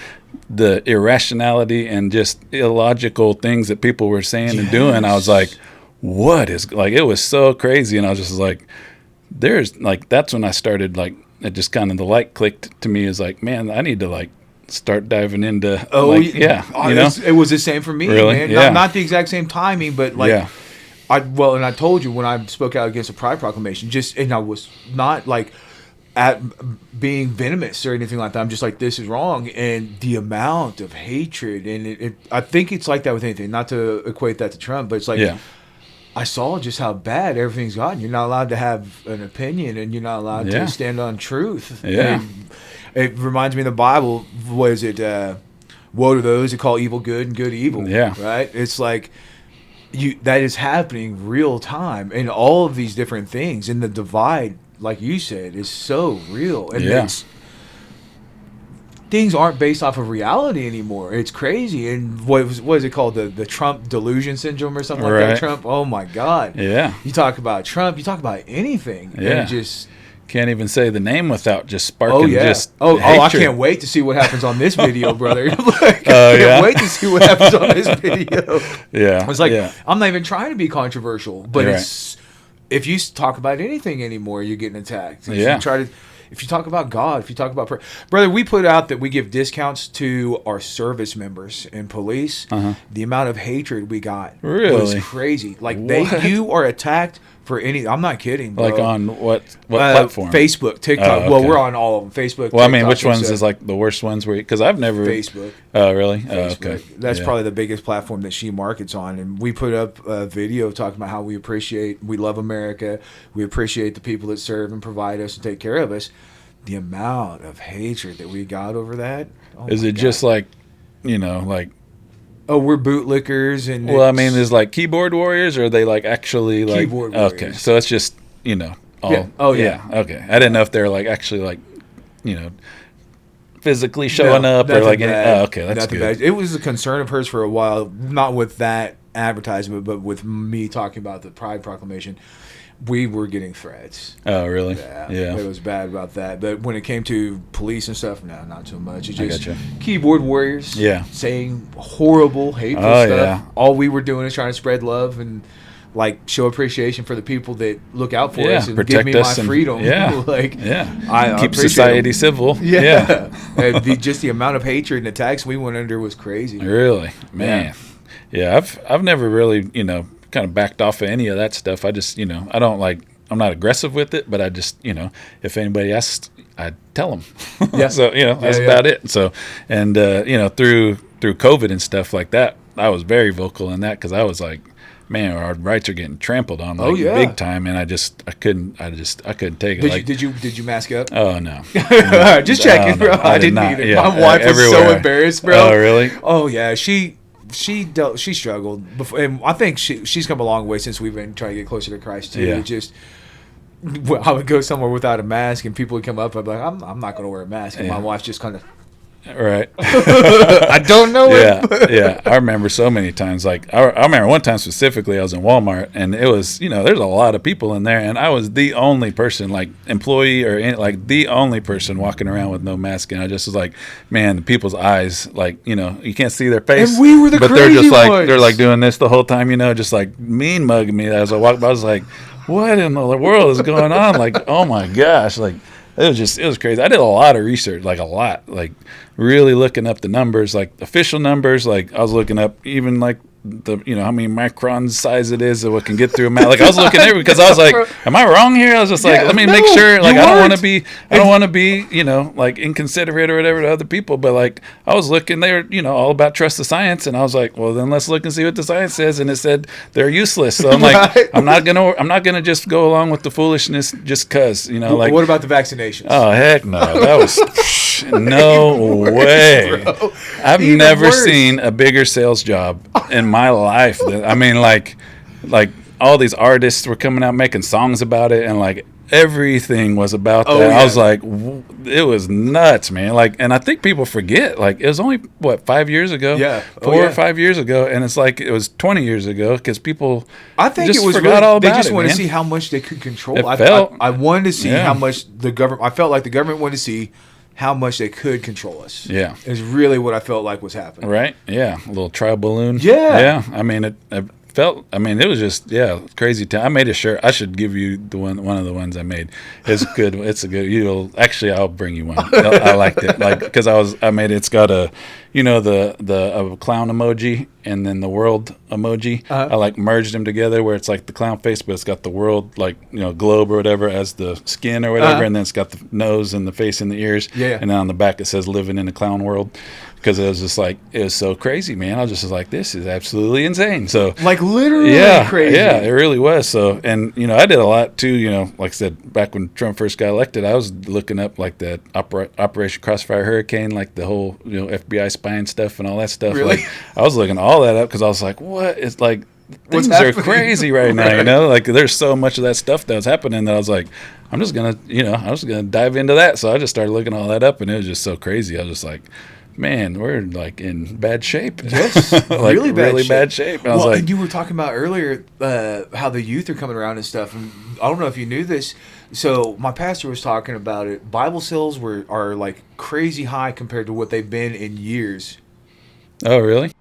the irrationality and just illogical things that people were saying and doing, I was like, what is, like, it was so crazy, and I was just like, there's like, that's when I started like. It just kind of, the light clicked to me, is like, man, I need to like start diving into.
It was the same for me,
really?
Man.
Yeah.
Not the exact same timing, but like, and I told you when I spoke out against the Pride Proclamation, and I was not like at being venomous or anything like that. I'm just like, this is wrong, and the amount of hatred, and I think it's like that with anything. Not to equate that to Trump, but it's like. Yeah. I saw just how bad everything's gotten. You're not allowed to have an opinion, and you're not allowed to stand on truth.
Yeah.
And it reminds me of the Bible. What is it? Woe to those who call evil good and good evil.
Yeah.
Right? It's like that is happening real time, and all of these different things. And the divide, like you said, is so real. And things aren't based off of reality anymore. It's crazy. And what is it called? The Trump delusion syndrome or something like that. Trump. Oh my God.
Yeah.
You talk about Trump. You talk about anything.
Yeah.
And just
can't even say the name without just sparking. Just
I can't wait to see what happens on this video, brother. I can't wait to see what happens on this video.
Yeah.
It's like I'm not even trying to be controversial, but it's if you talk about anything anymore, you're getting attacked. If you talk about God, if you talk about brother, we put out that we give discounts to our service members and police. The amount of hatred we got was crazy. Like you are attacked for any. I'm not kidding, bro.
Like on what platform?
Facebook, TikTok.
Oh, okay.
Well, we're on all of them. Facebook.
Well,
TikTok,
I mean, which ones is like the worst ones? Because I've never
Facebook.
Oh, really?
Facebook.
Oh, okay.
That's probably the biggest platform that she markets on. And we put up a video talking about how we love America. We appreciate the people that serve and provide us and take care of us. The amount of hatred that we got over that.
Is it just like, like,
oh, we're bootlickers and
well, I mean, is like keyboard warriors, or are they like actually like
keyboard warriors?
Okay, so it's just all
okay.
I didn't know if they're like actually like physically showing up or like okay, that's good.
Bad. It was a concern of hers for a while, not with that advertisement, but with me talking about the Pride Proclamation. we were getting threats.
Oh, really?
Yeah. It was bad about that. But when it came to police and stuff, no, not so much. It's
I
just
gotcha.
keyboard warriors saying horrible, hateful stuff.
Yeah.
All we were doing is trying to spread love and like show appreciation for the people that look out for us and
protect
give me
us
my
and-
freedom.
Yeah.
I
Keep
appreciate
society
them.
civil.
Yeah. And just the amount of hatred and attacks we went under was crazy.
Really, man. Yeah, I've never really, kind of backed off of any of that stuff. I just, I don't like. I'm not aggressive with it, but I just, if anybody asks, I tell them.
Yeah.
So that's about it. So, and through COVID and stuff like that, I was very vocal in that because I was like, man, our rights are getting trampled on big time, and I couldn't take it.
Did you mask up?
Oh no,
Just checking, bro.
No,
I
did
didn't
not.
need it.
Yeah,
My wife was so
everywhere.
embarrassed, bro.
Oh really?
Oh yeah, she struggled before, and I think she's come a long way since we've been trying to get closer to Christ too.
Yeah.
It just I would go somewhere without a mask, and people would come up. I'd be like, I'm not going to wear a mask, and my wife just kind of.
Right.
I don't know it.
Yeah. I remember so many times. Like I remember one time specifically, I was in Walmart, and it was there's a lot of people in there, and I was the only person, like employee or the only person walking around with no mask, and I just was like, man, the people's eyes, like you can't see their face,
And we were the
but they're
crazy
just like
ones.
they're like doing this the whole time, just like mean mugging me as I walked by. I was like, what in the world is going on? Like, oh my gosh, like. It was crazy. I did a lot of research, like really looking up the numbers, like official numbers. Like I was looking up even like the how many microns size it is that what can get through a mouth. Like I was looking there because I was like, am I wrong here? I was just like, let me make sure. Like I don't want to be like inconsiderate or whatever to other people. But like I was looking, they were all about trust the science, and I was like, well then let's look and see what the science says, and it said they're useless. So I'm like,
Right.
I'm not gonna just go along with the foolishness just cause like.
What about the vaccinations?
Oh heck no! That was no way. I've
Even
never
worse.
seen a bigger sales job in my life. I mean, like all these artists were coming out making songs about it, and like everything was about that.
Oh, yeah.
I was like, it was nuts, man. Like, and I think people forget. Like, it was only 5 years ago?
Yeah.
4 or 5 years ago, and it's like it was 20 years ago because people.
I think
just
it was
forgot
really,
all
they
about
just
it,
wanted to
man.
see how much they could control.
It
I
felt-
I wanted to see
Yeah.
how much the government. I felt like the government wanted to see how much they could control us.
Yeah.
Is really what I felt like was happening.
Right? Yeah. A little trial balloon.
Yeah.
Yeah. I mean, it felt. I mean, it was just crazy time. I made a shirt. I should give you one of the ones I made. It's good. It's a good. I'll bring you one. I liked it. Like because I made it. It's got a the clown emoji and then the world emoji. I like merged them together where it's like the clown face, but it's got the world like globe or whatever as the skin or whatever, and then it's got the nose and the face and the ears.
Yeah.
And then on the back it says living in a clown world. Because it was just like it was so crazy, man. I was just like, this is absolutely insane. So
Like literally crazy.
yeah, it really was. So, and I did a lot too. Like I said, back when Trump first got elected, I was looking up like that Operation Crossfire Hurricane, like the whole FBI spying stuff and all that stuff.
Really?
Like, I was looking all that up because I was like, what? It's like
What's
things are
happening?
crazy right now.
Right.
Like there's so much of that stuff that was happening that I was like, I'm just gonna dive into that. So I just started looking all that up, and it was just so crazy. I was just like. Man, we're like in bad shape.
Yes,
like
really bad shape.
And I was
Well,
like,
and you were talking about earlier how the youth are coming around and stuff. And I don't know if you knew this. So my pastor was talking about it. Bible sales are like crazy high compared to what they've been in years.
oh really?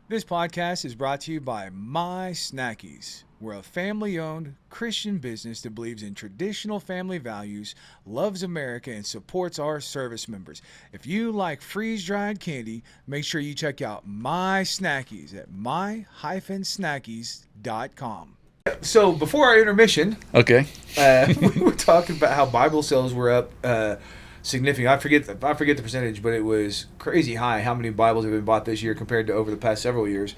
This podcast is brought to you by My Snackies. We're a family-owned Christian business that believes in traditional family values, loves America, and supports our service members. If you like freeze-dried candy, make sure you check out My Snackies at my-snackies.com. So before our intermission,
Okay.
we were talking about how Bible sales were up significant. I forget the percentage, but it was crazy high. How many Bibles have been bought this year compared to over the past several years?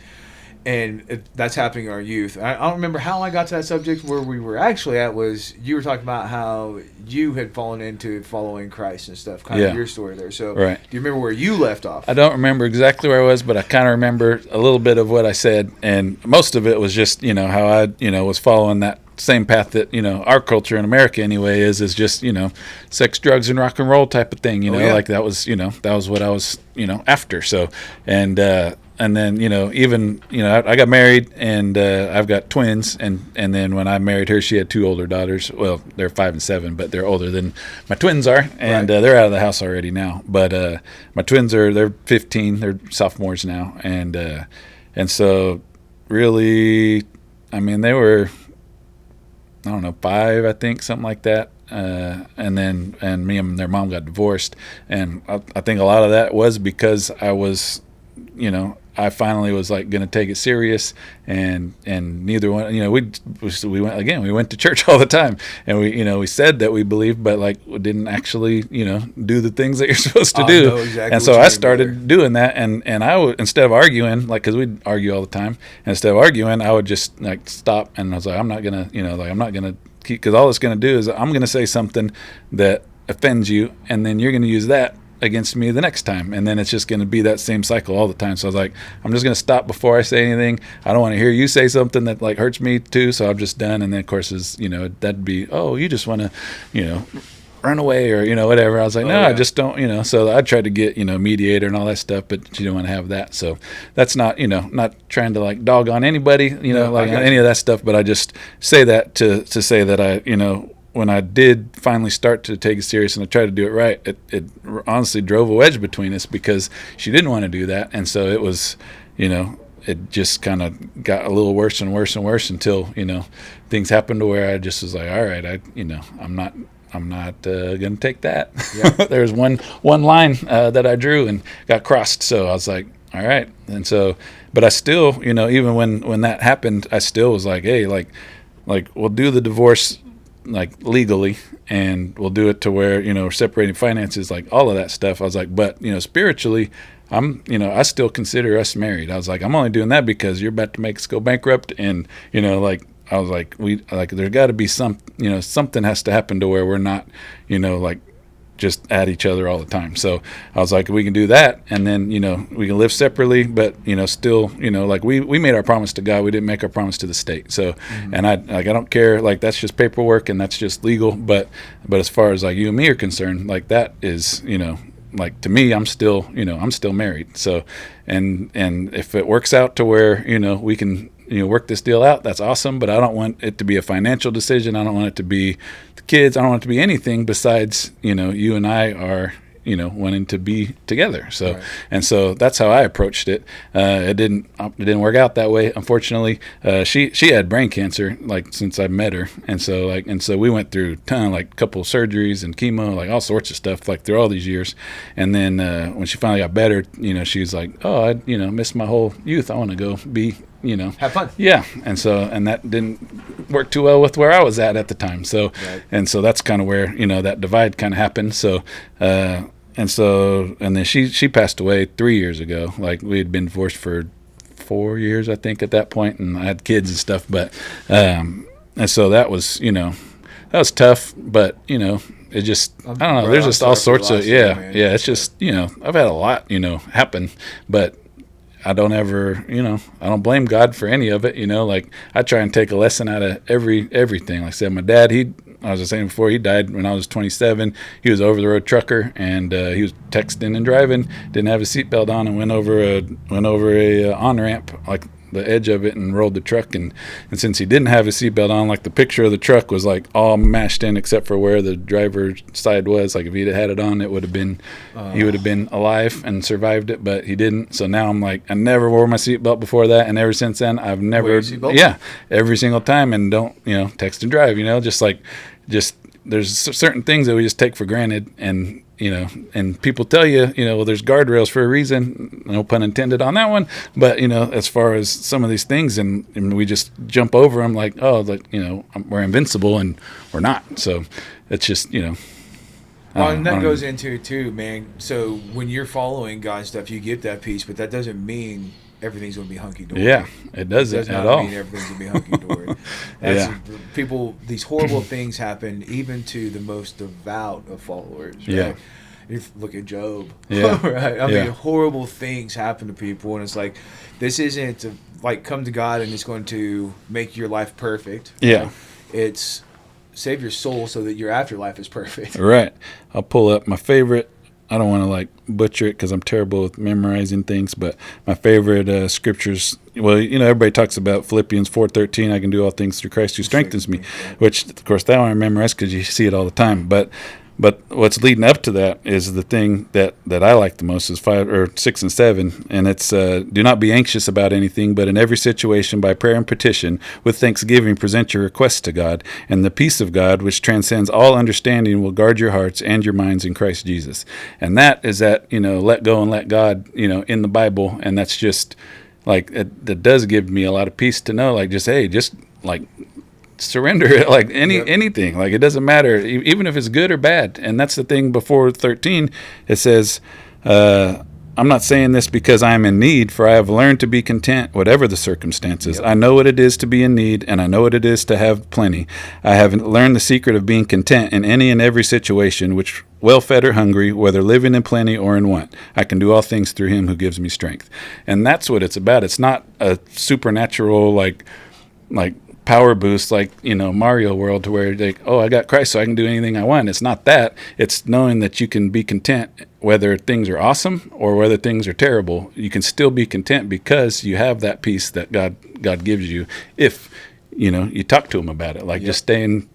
And that's happening in our youth. I don't remember how I got to that subject. Where we were actually at was you were talking about how you had fallen into following Christ and stuff. Kind
Yeah.
of your story there. So
Right.
do you remember where you left off?
I don't remember exactly where I was, but I kind of remember a little bit of what I said, and most of it was just how I was following that same path that our culture in America anyway is just sex, drugs, and rock and roll type of thing.
Oh, yeah.
Like that was that was what I was after. So and and then even I got married, and I've got twins, and then when I married her, she had two older daughters. Well, they're 5 and 7, but they're older than my twins are, and they're out of the house already now. But my twins they're 15, they're sophomores now, and so really, I mean, they were, I don't know, 5, I think, something like that. And me and their mom got divorced, and I think a lot of that was because I was, I finally was like going to take it serious, and neither one, we went to church all the time, and we said that we believed, but like we didn't actually, do the things that you're supposed to do.
Exactly,
and so I started doing that, and I would, instead of arguing, like, cause we'd argue all the time, and instead of arguing, I would just like stop, and I was like, I'm not gonna, I'm not gonna keep, cause all it's gonna do is I'm gonna say something that offends you, and then you're gonna use that against me the next time, and then it's just going to be that same cycle all the time. So I was like, I'm just going to stop before I say anything. I don't want to hear you say something that like hurts me too, so I'm just done. And then of course is that'd be, oh, you just want to run away or whatever. I was like, I just don't, so I tried to get mediator and all that stuff, but she didn't want to have that. So that's not not trying to like dog on anybody, like any of that stuff, but I just say that to say that I when I did finally start to take it serious and I tried to do it right, it honestly drove a wedge between us because she didn't want to do that. And so it was, it just kind of got a little worse and worse and worse until, things happened to where I just was like, all right, I'm not going to take that. Yeah. There was one line that I drew and got crossed. So I was like, all right. And so, but I still, even when that happened, I still was like, hey, like we'll do the divorce like legally, and we'll do it to where separating finances, like all of that stuff. I was like, but spiritually, I still consider us married. I was like, I'm only doing that because you're about to make us go bankrupt, and like I was like, there's got to be something has to happen to where we're not like just at each other all the time. So I was like, we can do that, and then we can live separately, but still like we made our promise to God. We didn't make our promise to the state. So and I don't care, like that's just paperwork and that's just legal, but as far as like you and me are concerned, like that is like to me, I'm still married. So and if it works out to where we can work this deal out, that's awesome, but I don't want it to be a financial decision. I don't want it to be the kids. I don't want it to be anything besides you and I are wanting to be together. So and so that's how I approached it. It didn't work out that way, unfortunately. She had brain cancer like since I met her, and so we went through a couple of surgeries and chemo, like all sorts of stuff, like through all these years. And then when she finally got better, she was like, oh, I missed my whole youth. I want to go be
have fun.
Yeah. And that didn't work too well with where I was at the time. So and so that's kind of where that divide kind of happened. So and then she passed away 3 years ago. Like we had been divorced for 4 years, I think, at that point, and I had kids and stuff. But and so that was that was tough. But it just I don't know. There's just all sorts of It's just I've had a lot happen, but I don't ever, I don't blame God for any of it, like I try and take a lesson out of everything. Like I said, my dad, I was saying before, he died when I was 27. He was over the road trucker, and he was texting and driving, didn't have his seatbelt on, and went over a on ramp, like the edge of it, and rolled the truck. And since he didn't have his seatbelt on, like the picture of the truck was like all mashed in except for where the driver's side was. Like if he'd had it on, it would have been he would have been alive and survived it, but he didn't. So now I'm like, I never wore my seatbelt before that, and ever since then I've never every single time, and don't text and drive, just there's certain things that we just take for granted, and and people tell you, well, there's guardrails for a reason, no pun intended on that one, but as far as some of these things, and we just jump over them like, oh, like we're invincible, and we're not. So it's just
well, and that goes into too, man. So when you're following God and stuff, you get that peace, but that doesn't mean everything's going to be hunky-dory.
Yeah, it doesn't at all.
It does not mean everything's going to be hunky-dory. People, these horrible things happen even to the most devout of followers. Right?
Yeah.
You look at Job.
Yeah.
Right? I mean, horrible things happen to people, and it's like, this isn't to, like, come to God and it's going to make your life perfect.
Yeah.
Right? It's save your soul so that your afterlife is perfect.
Right. I'll pull up my favorite I don't want to like butcher it because I'm terrible with memorizing things, but my favorite scriptures. Well, everybody talks about Philippians 4:13. I can do all things through Christ who strengthens me, which of course that one I memorize because you see it all the time. But what's leading up to that is the thing that I like the most is 5 or 6 and 7, and it's do not be anxious about anything, but in every situation by prayer and petition with thanksgiving present your requests to God, and the peace of God which transcends all understanding will guard your hearts and your minds in Christ Jesus. And that is that let go and let God in the Bible, and that's just like that does give me a lot of peace to know like just like surrender it like anything, like it doesn't matter even if it's good or bad. And that's the thing before 13. It says I'm not saying this because I am in need, for I have learned to be content whatever the circumstances. I know what it is to be in need, and I know what it is to have plenty. I have learned the secret of being content in any and every situation, which well fed or hungry, whether living in plenty or in want. I can do all things through him who gives me strength. And that's what it's about. It's not a supernatural like power boost like Mario World, to where like, oh, I got Christ so I can do anything I want. It's not that. It's knowing that you can be content whether things are awesome or whether things are terrible. You can still be content because you have that peace that God gives you if you talk to him about it. Like just stay in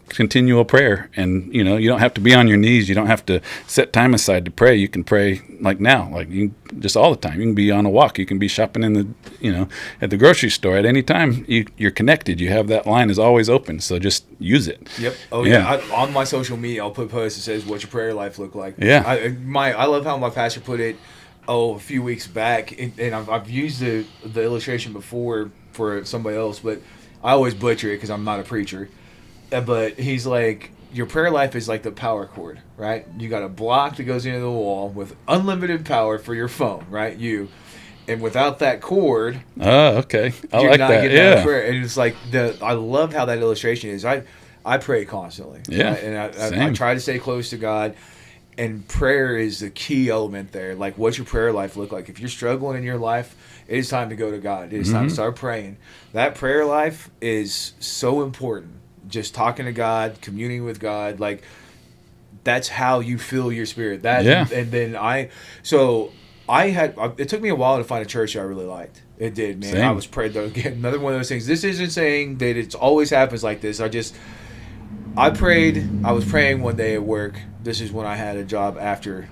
continual prayer, and you don't have to be on your knees. You don't have to set time aside to pray. You can pray like now, like you just all the time. You can be on a walk. You can be shopping in the at the grocery store at any time. You're connected. You have that line is always open, so just use it.
Yep. Oh yeah. On my social media, I'll put posts that says, "What's your prayer life look like?"
Yeah.
I love how my pastor put it. A few weeks back, and I've used the illustration before for somebody else, but I always butcher it because I'm not a preacher. But he's like, your prayer life is like the power cord, right? You got a block that goes into the wall with unlimited power for your phone, right? And without that cord,
okay, I
you're
like
not
that.
getting out
Yeah,
of prayer. And it's like I love how that illustration is. I pray constantly.
Yeah,
right? And I try to stay close to God. And prayer is the key element there. Like, what's your prayer life look like? If you're struggling in your life, it is time to go to God. It is time to start praying. That prayer life is so important. Just talking to God, communing with God, like that's how you fill your spirit. And then it took me a while to find a church I really liked. It did, man.
Same.
I was prayed though. Again, another one of those things. This isn't saying that it always happens like this. I was praying one day at work. This is when I had a job after.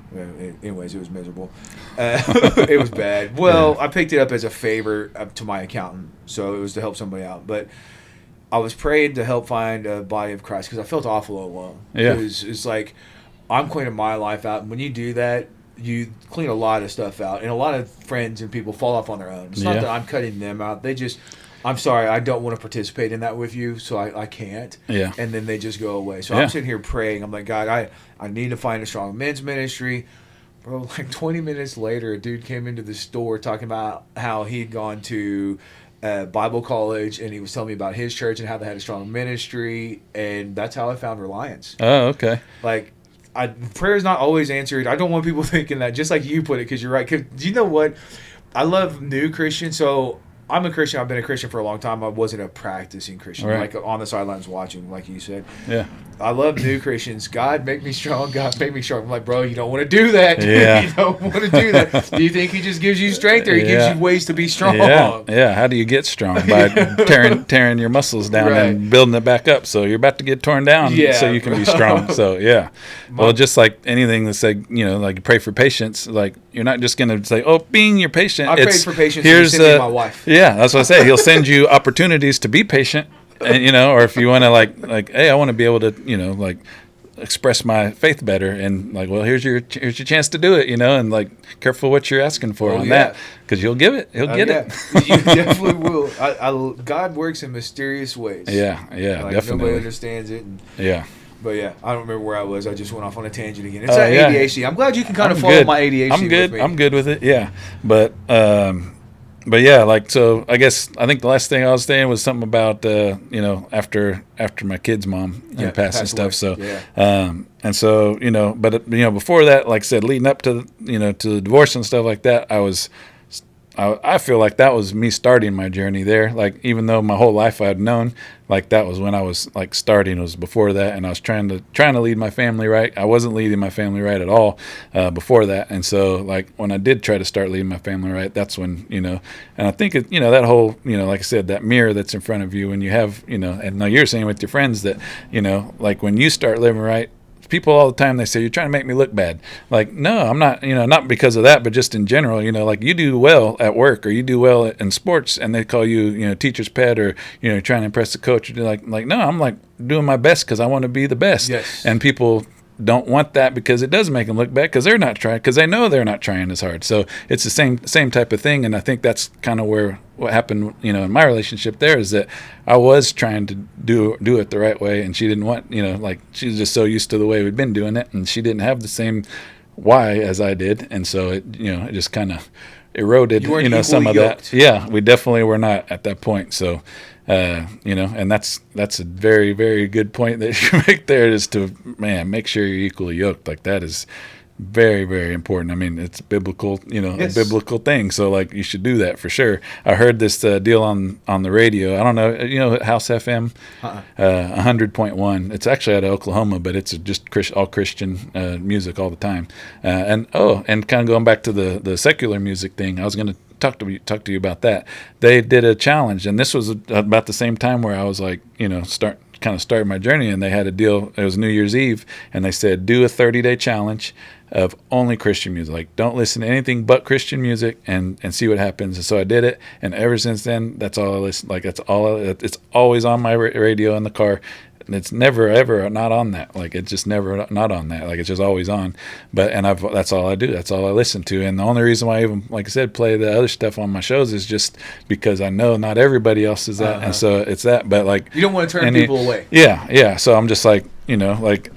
Anyways, it was miserable. It was bad. Well, I picked it up as a favor to my accountant, so it was to help somebody out. But I was praying to help find a body of Christ because I felt awful alone.
Yeah.
It's like I'm cleaning my life out. And when you do that, you clean a lot of stuff out. And a lot of friends and people fall off on their own. It's not that I'm cutting them out. They just, I'm sorry, I don't want to participate in that with you, so I can't.
Yeah.
And then they just go away. So I'm sitting here praying. I'm like, God, I need to find a strong men's ministry. Bro, like 20 minutes later, a dude came into the store talking about how he'd gone to Bible college, and he was telling me about his church and how they had a strong ministry, and that's how I found Reliance.
Oh, okay.
Like, prayer is not always answered. I don't want people thinking that, just like you put it, because you're right. Cause you know what? I love new Christians. So I'm a Christian. I've been a Christian for a long time. I wasn't a practicing Christian,
right.
like on the sidelines watching, like you said.
Yeah.
I love new Christians. God, make me strong. God, make me strong. I'm like, bro, you don't want to do that.
Yeah.
You don't want to do that. Do you think he just gives you strength, or he gives you ways to be strong?
Yeah. How do you get strong? By tearing your muscles down and building it back up. So you're about to get torn down so you can be strong. So, yeah. Well, just like anything that's like, like you pray for patience, like you're not just going to say, oh, being your patient.
I prayed for patience.
Here's
my wife.
Yeah, that's what I say. He'll send you opportunities to be patient. And or if you want to like, hey, I want to be able to, express my faith better, and like, well, here's your chance to do it, and like, careful what you're asking for that, because you'll give it, he'll get it.
You definitely will. God works in mysterious ways.
Yeah,
like,
definitely.
Nobody understands it. But yeah, I don't remember where I was. I just went off on a tangent again. It's that ADHD. I'm glad you can kind of follow my ADHD.
I'm good.
With me.
I'm good with it. Yeah, but yeah, like, so I think the last thing I was saying was something about after my kid's mom passed and stuff.
Away.
So and so but before that, like I said, leading up to to the divorce and stuff like that, I was I feel like that was me starting my journey there. Like, even though my whole life I had known, like, that was when I was like starting. It was before that, and I was trying to lead my family right. I wasn't leading my family right at all before that, and so like when I did try to start leading my family right, that's when, and I think it, that whole, like I said, that mirror that's in front of you when you have, and now you're saying with your friends that, like when you start living right. People all the time, they say, you're trying to make me look bad. Like, no, I'm not, not because of that, but just in general, like you do well at work or you do well in sports and they call you, teacher's pet or, trying to impress the coach. You're like, no, I'm like doing my best because I want to be the best.
Yes.
And people don't want that because it does make them look bad because they're not trying, because they know they're not trying as hard. So it's the same type of thing. And I think that's kind of what happened, in my relationship there, is that I was trying to do it the right way, and she didn't want, like she was just so used to the way we'd been doing it, and she didn't have the same why as I did, and so it, it just kind of eroded, some of
yoked.
that. Yeah, we definitely were not at that point. So, and that's a very, very good point that you make there, is to, make sure you're equally yoked. Like, that is very, very important. I mean, it's biblical,
Yes.
a biblical thing. So like, you should do that for sure. I heard this deal on the radio. I don't know, House FM, 100.1. It's actually out of Oklahoma, but it's just all Christian music all the time. And kind of going back to the secular music thing, I was going to talk to you about that. They did a challenge, and this was about the same time where I was like, started my journey, and they had a deal. It was New Year's Eve, and they said, do a 30-day challenge of only Christian music. Like, don't listen to anything but Christian music, and see what happens. And so I did it, and ever since then, that's all I listen. Like, that's all. It's always on my radio in the car. And it's never ever not on that. Like, it's just never not on that. Like, it's just always on. That's all I do. That's all I listen to. And the only reason why I even, like I said, play the other stuff on my shows is just because I know not everybody else is that, and so it's that. But like,
You don't want to turn people away.
Yeah. So I'm just like, like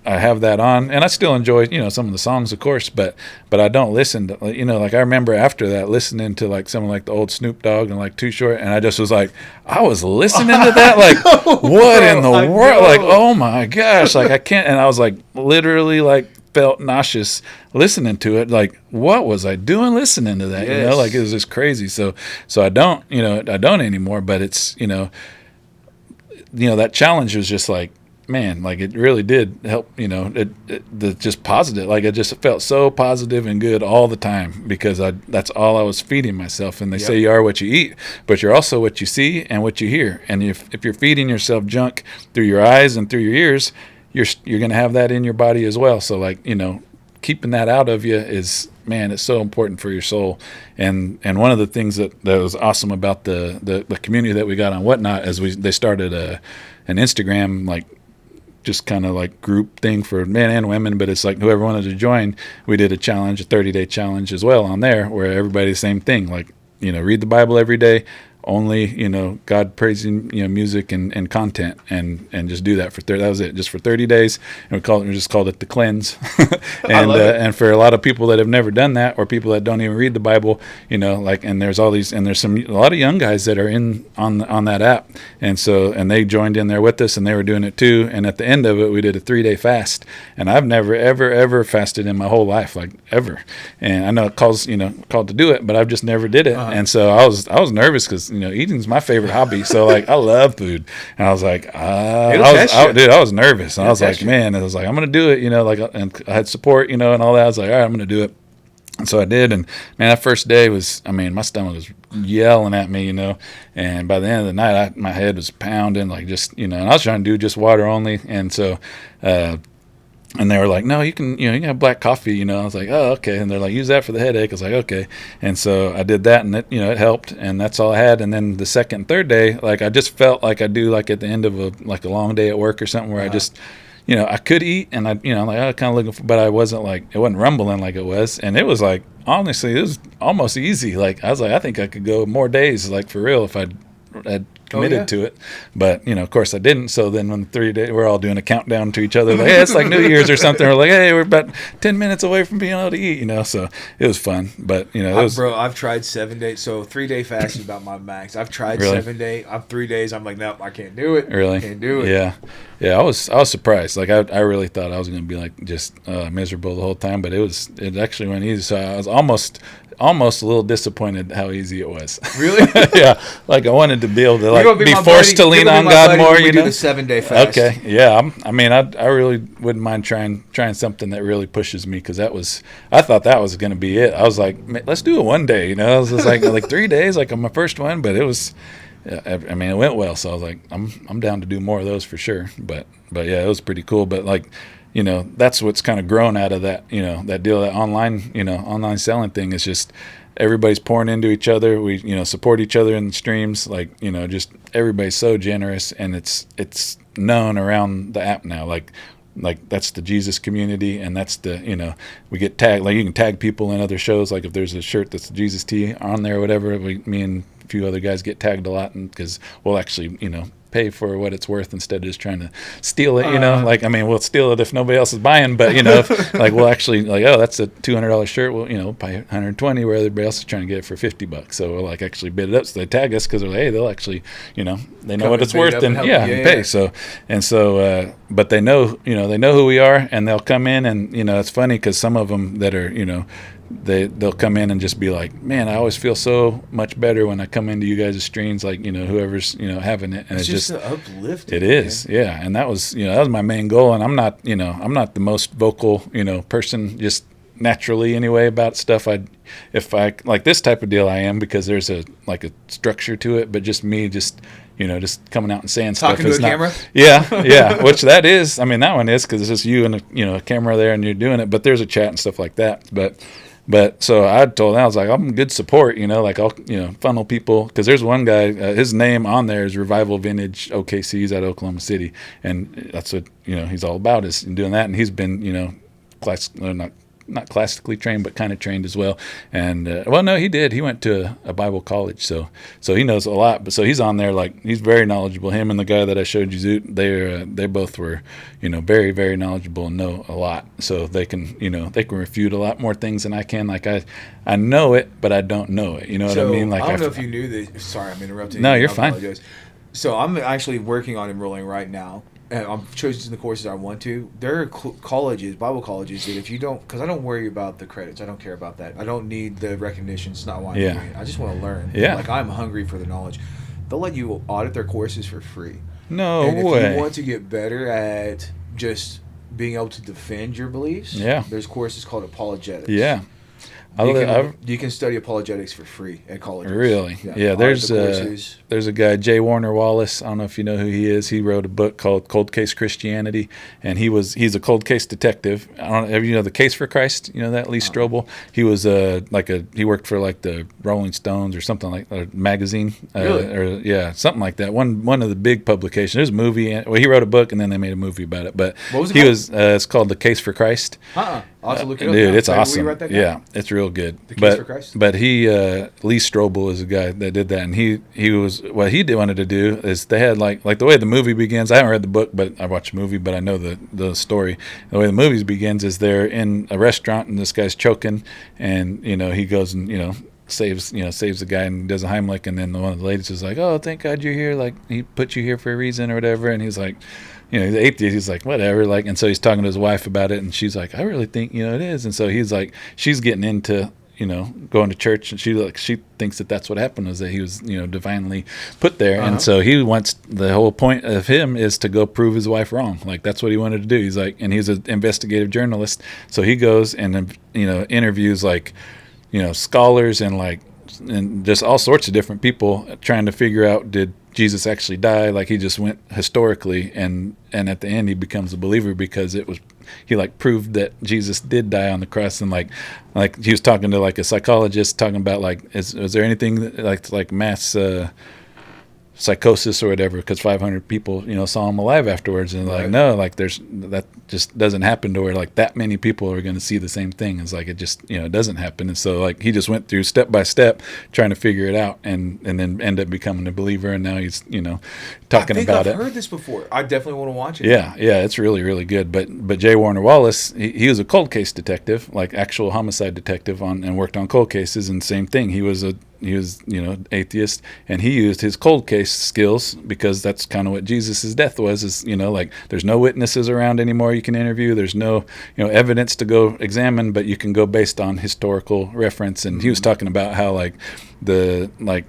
I have that on, and I still enjoy, some of the songs, of course, but I don't listen to, like I remember after that listening to like some of like the old Snoop Dogg and like Too Short, and I just was like, I was listening to that, like, what in the world? Like, oh my gosh, like I can't, and I was like literally like felt nauseous listening to it. Like, what was I doing listening to that?
Yes.
Like, it was just crazy. So I don't, I don't anymore, but it's, that challenge was just like, man, like it really did help, the just positive, like it just felt so positive and good all the time, because that's all I was feeding myself. And they say you are what you eat, but you're also what you see and what you hear. And if you're feeding yourself junk through your eyes and through your ears, you're going to have that in your body as well. So like, keeping that out of you is, man, it's so important for your soul. And one of the things that was awesome about the community that we got on Whatnot is they started an Instagram, like, just kind of like group thing for men and women, but it's like whoever wanted to join, we did a 30-day challenge as well on there, where everybody, same thing, like, read the Bible every day, only, God praising, music and content, and just do that that was it, just for 30 days. And we just called it the cleanse. And for a lot of people that have never done that, or people that don't even read the Bible, like, and there's a lot of young guys that are on that app. And they joined in there with us, and they were doing it too. And at the end of it, we did a 3-day fast, and I've never, ever, ever fasted in my whole life, like ever. And I know it called to do it, but I've just never did it. And so I was nervous, because eating's my favorite hobby. So like, I love food, and I was like, I was nervous, and I was like, man, I was like, I'm gonna do it, and I had support, and all that. I was like, all right, I'm gonna do it. And so I did, and man, that first day was, my stomach was yelling at me, and by the end of the night, my head was pounding, like, just, and I was trying to do just water only. And so, and they were like, no, you can have black coffee, I was like, oh, okay. And they're like, use that for the headache. I was like, okay. And so I did that, and it, it helped, and that's all I had. And then the second and third day, like, I just felt like I do, like, at the end of a long day at work or something, where I just, I could eat, and I, like, I was kind of looking for, but I wasn't like, it wasn't rumbling like it was. And it was like, honestly, it was almost easy. Like, I was like, I think I could go more days, like, for real, if I'd committed to it. But of course I didn't. So then when the 3 days, we're all doing a countdown to each other, like, hey, it's like New Year's or something. We're like, hey, we're about 10 minutes away from being able to eat, so it was fun. But
bro, I've tried 7 days. So 3-day fast is about my max. I've tried
really?
7 day. I'm 3 days. I'm like, nope, I can't do it.
Really?
Can't do it.
Yeah. I was surprised. Like, I really thought I was going to be like just miserable the whole time, but it actually went easy. So I was almost almost a little disappointed how easy it was.
Really?
Yeah, like I wanted to be able to
You're gonna
be
my
forced
buddy-
to lean
you're gonna
on
be my
God
buddy
more.
when we
You
do
know.
the 7-day fast.
Okay, yeah. I mean, I really wouldn't mind trying something that really pushes me, because I thought that was going to be it. I was like, "Man, let's do it one day, you know. I was just like 3 days, like on my first one, but it was, I mean, it went well. So I was like, I'm down to do more of those for sure. But yeah, it was pretty cool. But like, you know, that's what's kind of grown out of that, you know, that deal, that online selling thing is just everybody's pouring into each other. We, you know, support each other in the streams. Like, you know, just everybody's so generous, and it's known around the app now. Like that's the Jesus community, and that's the, you know, we get tagged. Like you can tag people in other shows. Like if there's a shirt that's the Jesus T on there or whatever, me and a few other guys get tagged a lot, and because we'll actually, you know, pay for what it's worth instead of just trying to steal it, you know. Like, I mean, we'll steal it if nobody else is buying, but you know, like we'll actually, like, oh, that's a $200 shirt, well, you know, pay 120 where everybody else is trying to get it for $50. So we'll like actually bid it up, so they tag us because they're like, hey, they'll actually, you know, they know
Come
what
and
it's
bid it
worth,
up
and
and
yeah,
help you.
and
Yeah,
pay.
yeah.
So but they know, you know, they know who we are, and they'll come in, and you know, it's funny because some of them that are, you know, they'll come in and just be like, man, I always feel so much better when I come into you guys' streams, like, you know, whoever's, you know, having it, and
It's just uplifting.
it is,
man.
yeah. And that was, you know, that was my main goal. And I'm not the most vocal, you know, person, just naturally anyway, about stuff. If I like this type of deal, I am, because there's a structure to it. But just me, you know, just coming out and saying
Talking
stuff
to
is
a
not,
camera?
yeah, which that is. I mean, that one is, because it's just you and a camera there, and you're doing it. But there's a chat and stuff like that. But so I told him, I was like, I'm good support, you know, like I'll, you know, funnel people, because there's one guy, his name on there is Revival Vintage OKC. He's out of Oklahoma City, and that's what, you know, he's all about, is doing that. And he's been, you know, not classically trained, but kind of trained as well. And well, no, he did. He went to a Bible college, so he knows a lot. But so he's on there, like he's very knowledgeable. Him and the guy that I showed you, Zoot, they both were, you know, very, very knowledgeable and know a lot. So they can, you know, they can refute a lot more things than I can. Like I know it, but I don't know it. You know what I mean? Like
I don't know if you knew this. Sorry, I'm interrupting.
No,
you.
you're
I
fine.
apologize. So I'm actually working on enrolling right now. And I'm choosing the courses I want to. There are colleges, Bible colleges, that if you don't, because I don't worry about the credits. I don't care about that. I don't need the recognition. It's not why I'm doing it. I just want to learn.
Yeah.
Like, I'm hungry for the knowledge. They'll let you audit their courses for free.
No
and
way.
if you want to get better at just being able to defend your beliefs, there's courses called apologetics.
Yeah.
You can study apologetics for free at colleges.
Really? Yeah. There's a guy, J. Warner Wallace. I don't know if you know who he is. He wrote a book called Cold Case Christianity, and he's a cold case detective. I don't know, you know the Case for Christ? You know that, Lee Strobel? He was he worked for like the Rolling Stones or something, like a magazine.
Really?
Or something like that. One of the big publications. There's a movie. Well, he wrote a book, and then they made a movie about it. But
what was it called?
It's called The Case for Christ.
I'll have to look it up.
Dude,
now.
it's
Will you
awesome.
write that down?
Yeah, it's real good.
The Case for Christ?
But he, Lee Strobel is a guy that did that, and he was, what he wanted to do is, they had like the way the movie begins. I haven't read the book, but I watched the movie, but I know the story. The way the movie begins is they're in a restaurant, and this guy's choking, and you know, he goes and, you know, saves the guy and does a Heimlich, and then one of the ladies is like, oh, thank God you're here, like he put you here for a reason or whatever. And he's like, you know, he's atheist. He's like, whatever. Like, and so he's talking to his wife about it, and she's like, I really think, you know, it is. And so he's like, she's getting into, you know, going to church, and she thinks that that's what happened, was that he was, you know, divinely put there. And so he wants, the whole point of him is to go prove his wife wrong. Like, that's what he wanted to do. He's like, and he's an investigative journalist, so he goes and, you know, interviews like, you know, scholars and just all sorts of different people, trying to figure out, did Jesus actually die? Like, he just went historically, and at the end he becomes a believer, because he like proved that Jesus did die on the cross. And like he was talking to like a psychologist, talking about like, is there anything like mass psychosis or whatever, because 500 people, you know, saw him alive afterwards, and like, no, like that just doesn't happen, to where like that many people are going to see the same thing. It's like, it just, you know, it doesn't happen. And so like, he just went through step by step trying to figure it out, and then end up becoming a believer, and now he's, you know, talking about it.
I've heard this before. I definitely want to watch it.
Yeah, it's really, really good. But J. Warner Wallace, he was a cold case detective, like actual homicide detective, and worked on cold cases, and same thing. He was he was, atheist, and he used his cold case skills because that's kind of what Jesus' death was. Is like there's no witnesses around anymore you can interview. There's no evidence to go examine, but you can go based on historical reference. And he was talking about how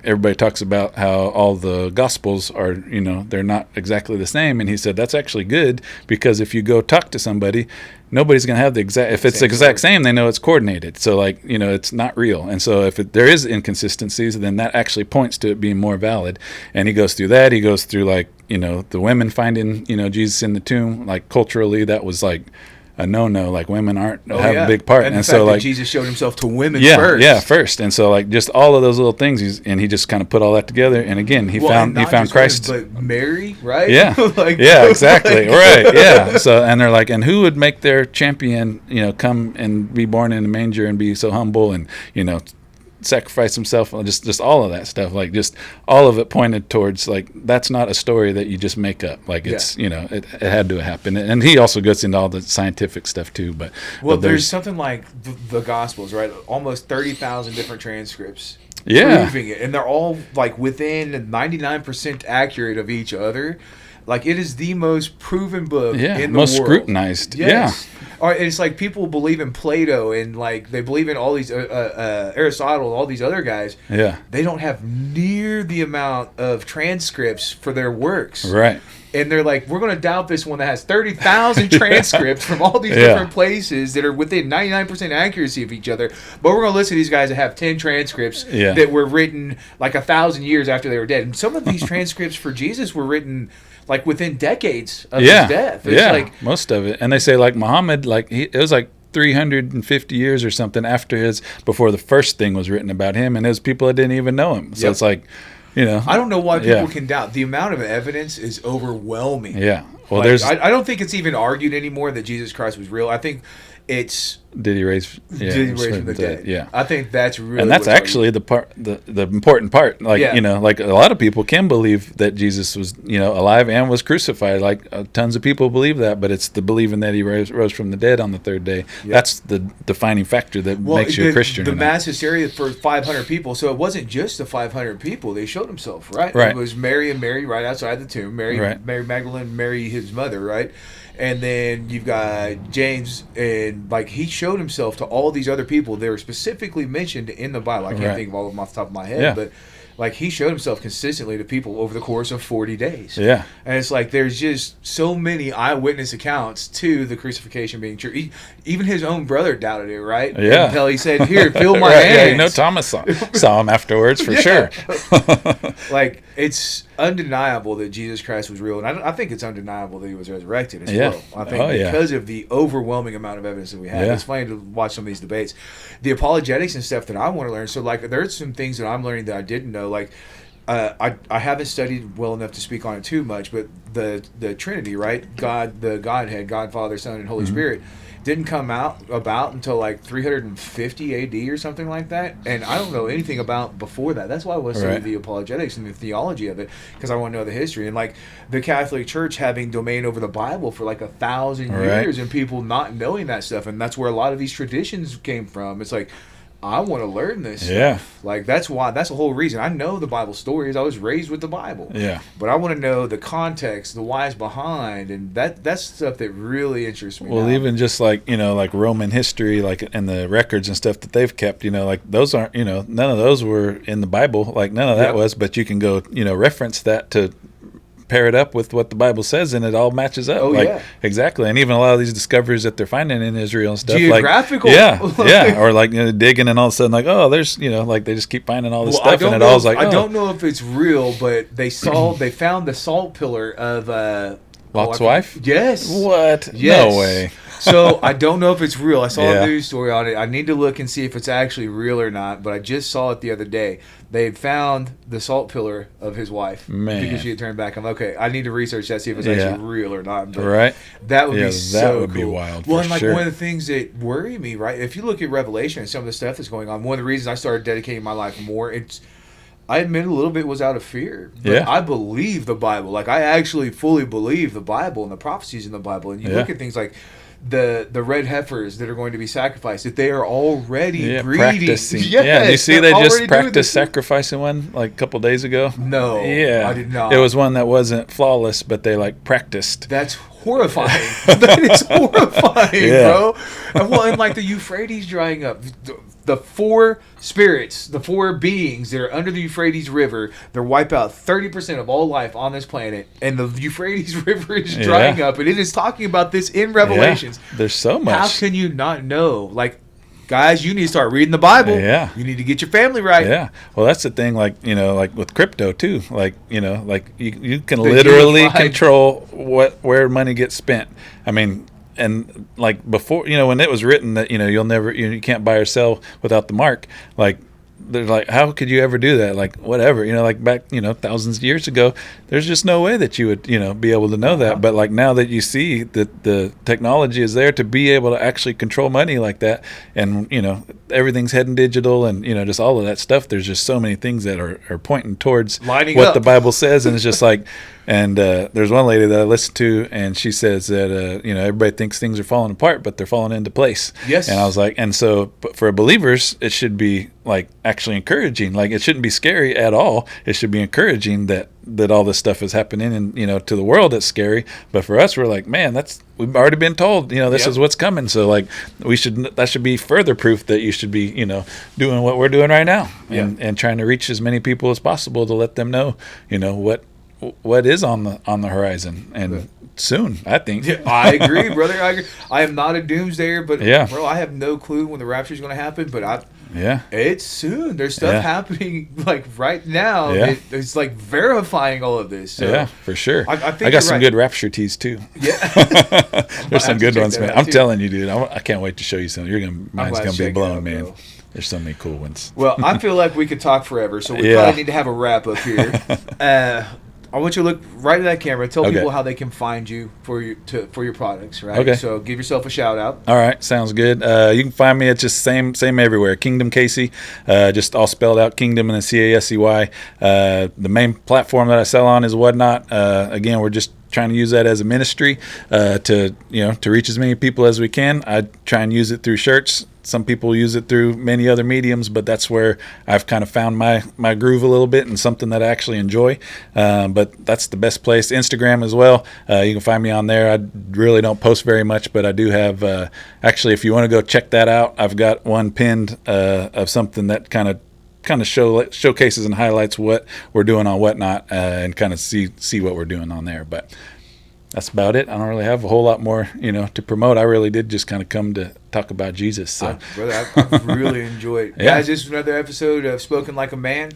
everybody talks about how all the gospels are they're not exactly the same, and he said that's actually good because if you go talk to somebody, nobody's going to have the exact, if it's the exact same, they know it's coordinated. So it's not real. And so if there is inconsistencies, then that actually points to it being more valid. And he goes through that. He goes through the women finding, Jesus in the tomb, culturally, that was a no-no. Women have a big part.
And the fact that Jesus showed himself to women first.
Yeah, first. And so just all of those little things, he just kind of put all that together. And again, he found Christ.
Women, but Mary, right?
Yeah, yeah, exactly, right, yeah. So, and they're and who would make their champion, come and be born in a manger and be so humble and, sacrifice himself, just all of that stuff, just all of it pointed towards that's not a story that you just make up. It's it had to happen. And he also gets into all the scientific stuff too. But
there's something like the Gospels, right? Almost 30,000 different transcripts.
Yeah,
proving it, and they're all within 99% accurate of each other. It is the most proven book in the
most
world.
Scrutinized.
Yes. Yeah. It's people believe in Plato and they believe in all these Aristotle, all these other guys.
Yeah.
They don't have near the amount of transcripts for their works.
Right.
And they're we're going to doubt this one that has 30,000 transcripts from all these different places that are within 99% accuracy of each other. But we're going to listen to these guys that have 10 transcripts that were written 1,000 years after they were dead. And some of these transcripts for Jesus were written within decades of his death. It's
most of it. And they say Muhammad, it was 350 years or something before the first thing was written about him, and it was people that didn't even know him. So it's I
don't know why people can doubt. The amount of evidence is overwhelming.
Yeah. Well,
I don't think it's even argued anymore that Jesus Christ was real. I think it's
did he raise
from the dead?
Yeah.
I think that's really,
and that's actually the part, the important part. A lot of people can believe that Jesus was alive and was crucified. Tons of people believe that, but it's the believing that he rose from the dead on the third day. Yeah. That's the defining factor that makes you a Christian.
The mass hysteria for 500 people. So it wasn't just the 500 people. They showed himself, right?
Right.
It was Mary and Mary right outside the tomb. Mary Magdalene, Mary his mother, right? And then you've got James, and he showed himself to all these other people. They were specifically mentioned in the Bible. I can't think of all of them off the top of my head, but he showed himself consistently to people over the course of 40 days.
Yeah.
And it's there's just so many eyewitness accounts to the crucifixion being true. Even his own brother doubted it, right?
Yeah.
Until he said, "Here, feel my hands."
Yeah, Thomas saw him afterwards for sure.
It's undeniable that Jesus Christ was real, and I think it's undeniable that he was resurrected as well. I think because of the overwhelming amount of evidence that we have. It's funny to watch some of these debates, the apologetics and stuff that I want to learn. So there's some things that I'm learning that I didn't know. I haven't studied well enough to speak on it too much, but the Trinity, right? God, the Godhead, God, Father, Son, and Holy Spirit, didn't come about until 350 AD or something like that, and I don't know anything about before that. That's why I was studying the apologetics and the theology of it, because I want to know the history. And the Catholic Church having domain over the Bible for 1,000 years, and people not knowing that stuff, and that's where a lot of these traditions came from. It's I want to learn this stuff. That's the whole reason. I know the Bible stories. I was raised with the Bible.
Yeah.
But I want to know the context, the whys behind, and that's stuff that really interests me.
Well, even just Roman history, and the records and stuff that they've kept, those aren't, none of those were in the Bible. None of that was, but you can go, reference that to pair it up with what the Bible says, and it all matches up. Exactly. And even a lot of these discoveries that they're finding in Israel and stuff,
geographical,
or digging, and all of a sudden, there's they just keep finding all this stuff, and it all's
I don't know if it's real, but they found the salt pillar of
Lot's wife.
Yes.
What?
Yes.
No way.
So I don't know if it's real. I saw a news story on it. I need to look and see if it's actually real or not. But I just saw it the other day. They had found the salt pillar of his wife because she had turned back. I'm okay. I need to research that, see if it's actually real or not. But that would be so cool. That would be
wild.
Well, and one of the things that worry me, right? If you look at Revelation and some of the stuff that's going on, one of the reasons I started dedicating my life more, I admit a little bit was out of fear. But I believe the Bible. I actually fully believe the Bible and the prophecies in the Bible. And you look at things like the red heifers that are going to be sacrificed, that they are already breeding.
Practicing.
Yes,
Yeah, you see
they're
they just
already doing
practiced
this.
sacrificing one like a couple days ago?
No,
Yeah.
I did not.
It was one that wasn't flawless, but they like practiced.
That's horrifying. That is horrifying,
Yeah.
bro. And like the Euphrates drying up. The four spirits, the four beings that are under the Euphrates River, they wipe out 30% of all life on this planet, and the Euphrates River is drying up, and it is talking about this in Revelations.
Yeah. There's so much.
How can you not know? Like, guys, you need to start reading the Bible.
Yeah.
You need to get your family right.
Yeah. Well, that's the thing, like, like with crypto too. Like, like you can
The
literally
unified-
control where money gets spent. I mean, and like before, when it was written that, you'll never, you can't buy or sell without the mark, like, they're like, how could you ever do that? Like, whatever, like back, thousands of years ago, there's just no way that you would, be able to know that. But like now that you see that the technology is there to be able to actually control money like that, and, everything's heading digital, and, just all of that stuff, there's just so many things that are pointing towards
Lining
what
up.
the Bible says. And it's just like, and there's one lady that I listened to, and she says that, everybody thinks things are falling apart, but they're falling into place.
Yes.
And I was like, and so but for believers, it should be like actually encouraging. Like, it shouldn't be scary at all. It should be encouraging that all this stuff is happening, and to the world it's scary, but for us, we're like, man, we've already been told, this is what's coming. So like, that should be further proof that you should be, doing what we're doing right now, and trying to reach as many people as possible to let them know, what is on the horizon, and soon, I think.
Yeah, I agree, brother. I agree. I am not a doomsdayer, but
Yeah.
bro, I have no clue when the rapture is going to happen. But
Yeah.
it's soon. There's stuff
Yeah.
happening like right now.
Yeah.
It's like verifying all of this. So
Yeah, for sure.
I think
I got
you're
some
right.
good rapture teas too.
Yeah.
There's some
have to
good
check
ones,
that
man.
out,
I'm
too.
telling you, dude. I can't wait to show you some. Mine's
glad
gonna
to
be
check it
blown,
out,
man.
bro.
There's so many cool ones.
Well, I feel like we could talk forever, so we
Yeah.
probably need to have a wrap up here. I want you to look right at that camera. Tell
Okay.
people how they can find you for your products, right?
Okay.
So give yourself a shout out.
All right, sounds good. You can find me at just same everywhere. Kingdom Casey, just all spelled out. Kingdom and then CASEY. The main platform that I sell on is Whatnot. Again, we're just trying to use that as a ministry to reach as many people as we can. I try and use it through shirts. Some people use it through many other mediums, but that's where I've kind of found my groove a little bit, and something that I actually enjoy. But that's the best place. Instagram as well. You can find me on there. I really don't post very much, but I do have, actually, if you want to go check that out, I've got one pinned of something that kind of showcases and highlights what we're doing on Whatnot, and kind of see what we're doing on there. But that's about it. I don't really have a whole lot more, to promote. I really did just kind of come to talk about Jesus. So,
Brother, I've really enjoyed it.
Yeah.
Guys, this is another episode of Spoken Like a Man.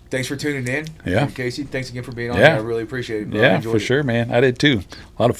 Thanks for tuning in.
Yeah.
Casey, thanks again for being on.
Yeah.
I really appreciate it, bro. I
yeah,
enjoyed
for
it.
sure, man. I did too. A lot of fun.